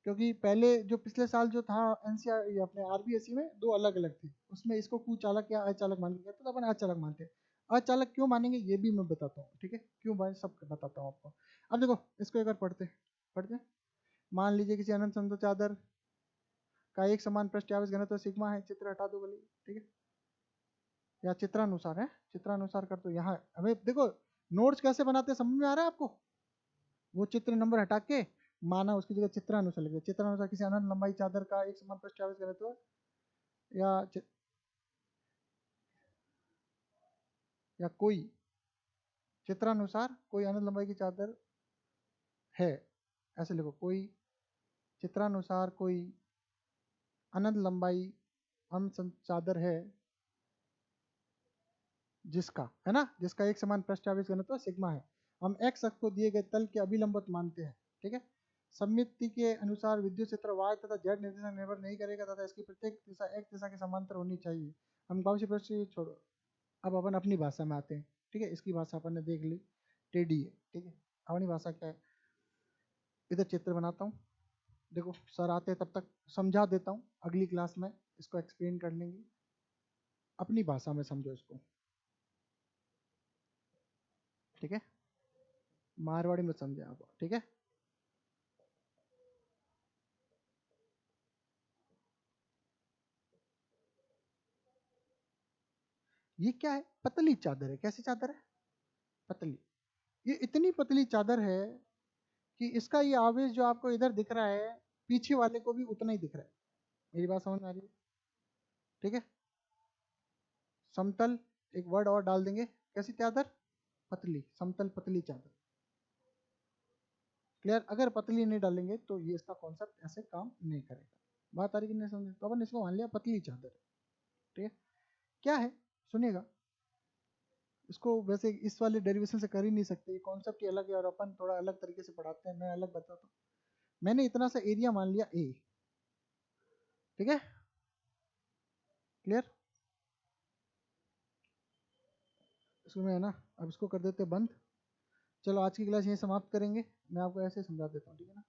S1: क्योंकि पहले जो पिछले साल जो था एनसीआर अपने आरबीएसई में दो अलग अलग थे, उसमें इसको कुचालक या अचालक मान के कहते, तो अपन अचालक मानते हैं। अचालक क्यों मानेंगे ये भी मैं बताता हूँ, ठीक है, क्यों भाई सब बताता हूँ आपको। अब देखो इसको एक बार पढ़ते मान लीजिए किसी अनंत समतल चादर का एक समान पृष्ठ आवेश घनत्व सिग्मा है, चित्र हटा दो भले, ठीक है, या चित्रानुसार है, चित्रानुसार कर दो। यहाँ हमें देखो नोट्स कैसे बनाते हैं समझ में आ रहा है आपको, वो चित्र नंबर हटा के माना उसकी जगह चित्रानुसार लिख दो, चित्रानुसार किसी अनंत लंबाई चादर का एक समान पृष्ठ आवेश घनत्व या या कोई चित्रानुसार कोई अनंत लंबाई की चादर है, ऐसे लिखो, कोई चित्रानुसार कोई अनंत लंबाई चादर है जिसका, है ना, जिसका एक समान पृष्ठ आवेश घनत्व सिग्मा है। हम एक्स अक्ष को दिए गए तल के अभिलंबत मानते हैं, ठीक है। सममिति के अनुसार विद्युत क्षेत्र y तथा z निर्देशांक निर्भर नहीं करेगा तथा इसकी प्रत्येक दिशा x दिशा के समांतर होनी चाहिए। हम गाउसी पृष्ठ छोड़ो, अब अपन अपनी भाषा में आते हैं, ठीक है। इसकी भाषा अपन ने देख ली, टेढ़ी है, ठीक है। अपनी भाषा क्या है, इधर चित्र बनाता हूँ, देखो सर आते तब तक समझा देता हूँ, अगली क्लास में इसको एक्सप्लेन कर लेंगे, अपनी भाषा में समझो इसको, ठीक है, मारवाड़ी में समझे आप, ठीक है। ये क्या है, पतली चादर है, कैसी चादर है, पतली। ये इतनी पतली चादर है कि इसका ये आवेश जो आपको इधर दिख रहा है, पीछे वाले को भी उतना ही दिख रहा है। मेरी बात समझ में आ रही है, ठीक है। समतल, एक वर्ड और डाल देंगे, कैसी चादर, पतली, समतल पतली चादर, क्लियर। अगर पतली नहीं डालेंगे तो ये इसका कॉन्सेप्ट ऐसे काम नहीं करेगा। बात आ रही कि नहीं समझे, तो अपन इसको मान लिया पतली चादर, ठीक है। क्या है, सुनिएगा, इसको वैसे इस वाले डेरिवेशन से कर ही नहीं सकते, ये कॉन्सेप्ट ही अलग है और अपन थोड़ा अलग तरीके से पढ़ाते हैं, मैं अलग बताता हूँ। मैंने इतना सा एरिया मान लिया ए, ठीक है, क्लियर। इसमें है ना, अब इसको कर देते बंद। चलो आज की क्लास यहीं समाप्त करेंगे, मैं आपको ऐसे समझा देता हूँ, ठीक है ना।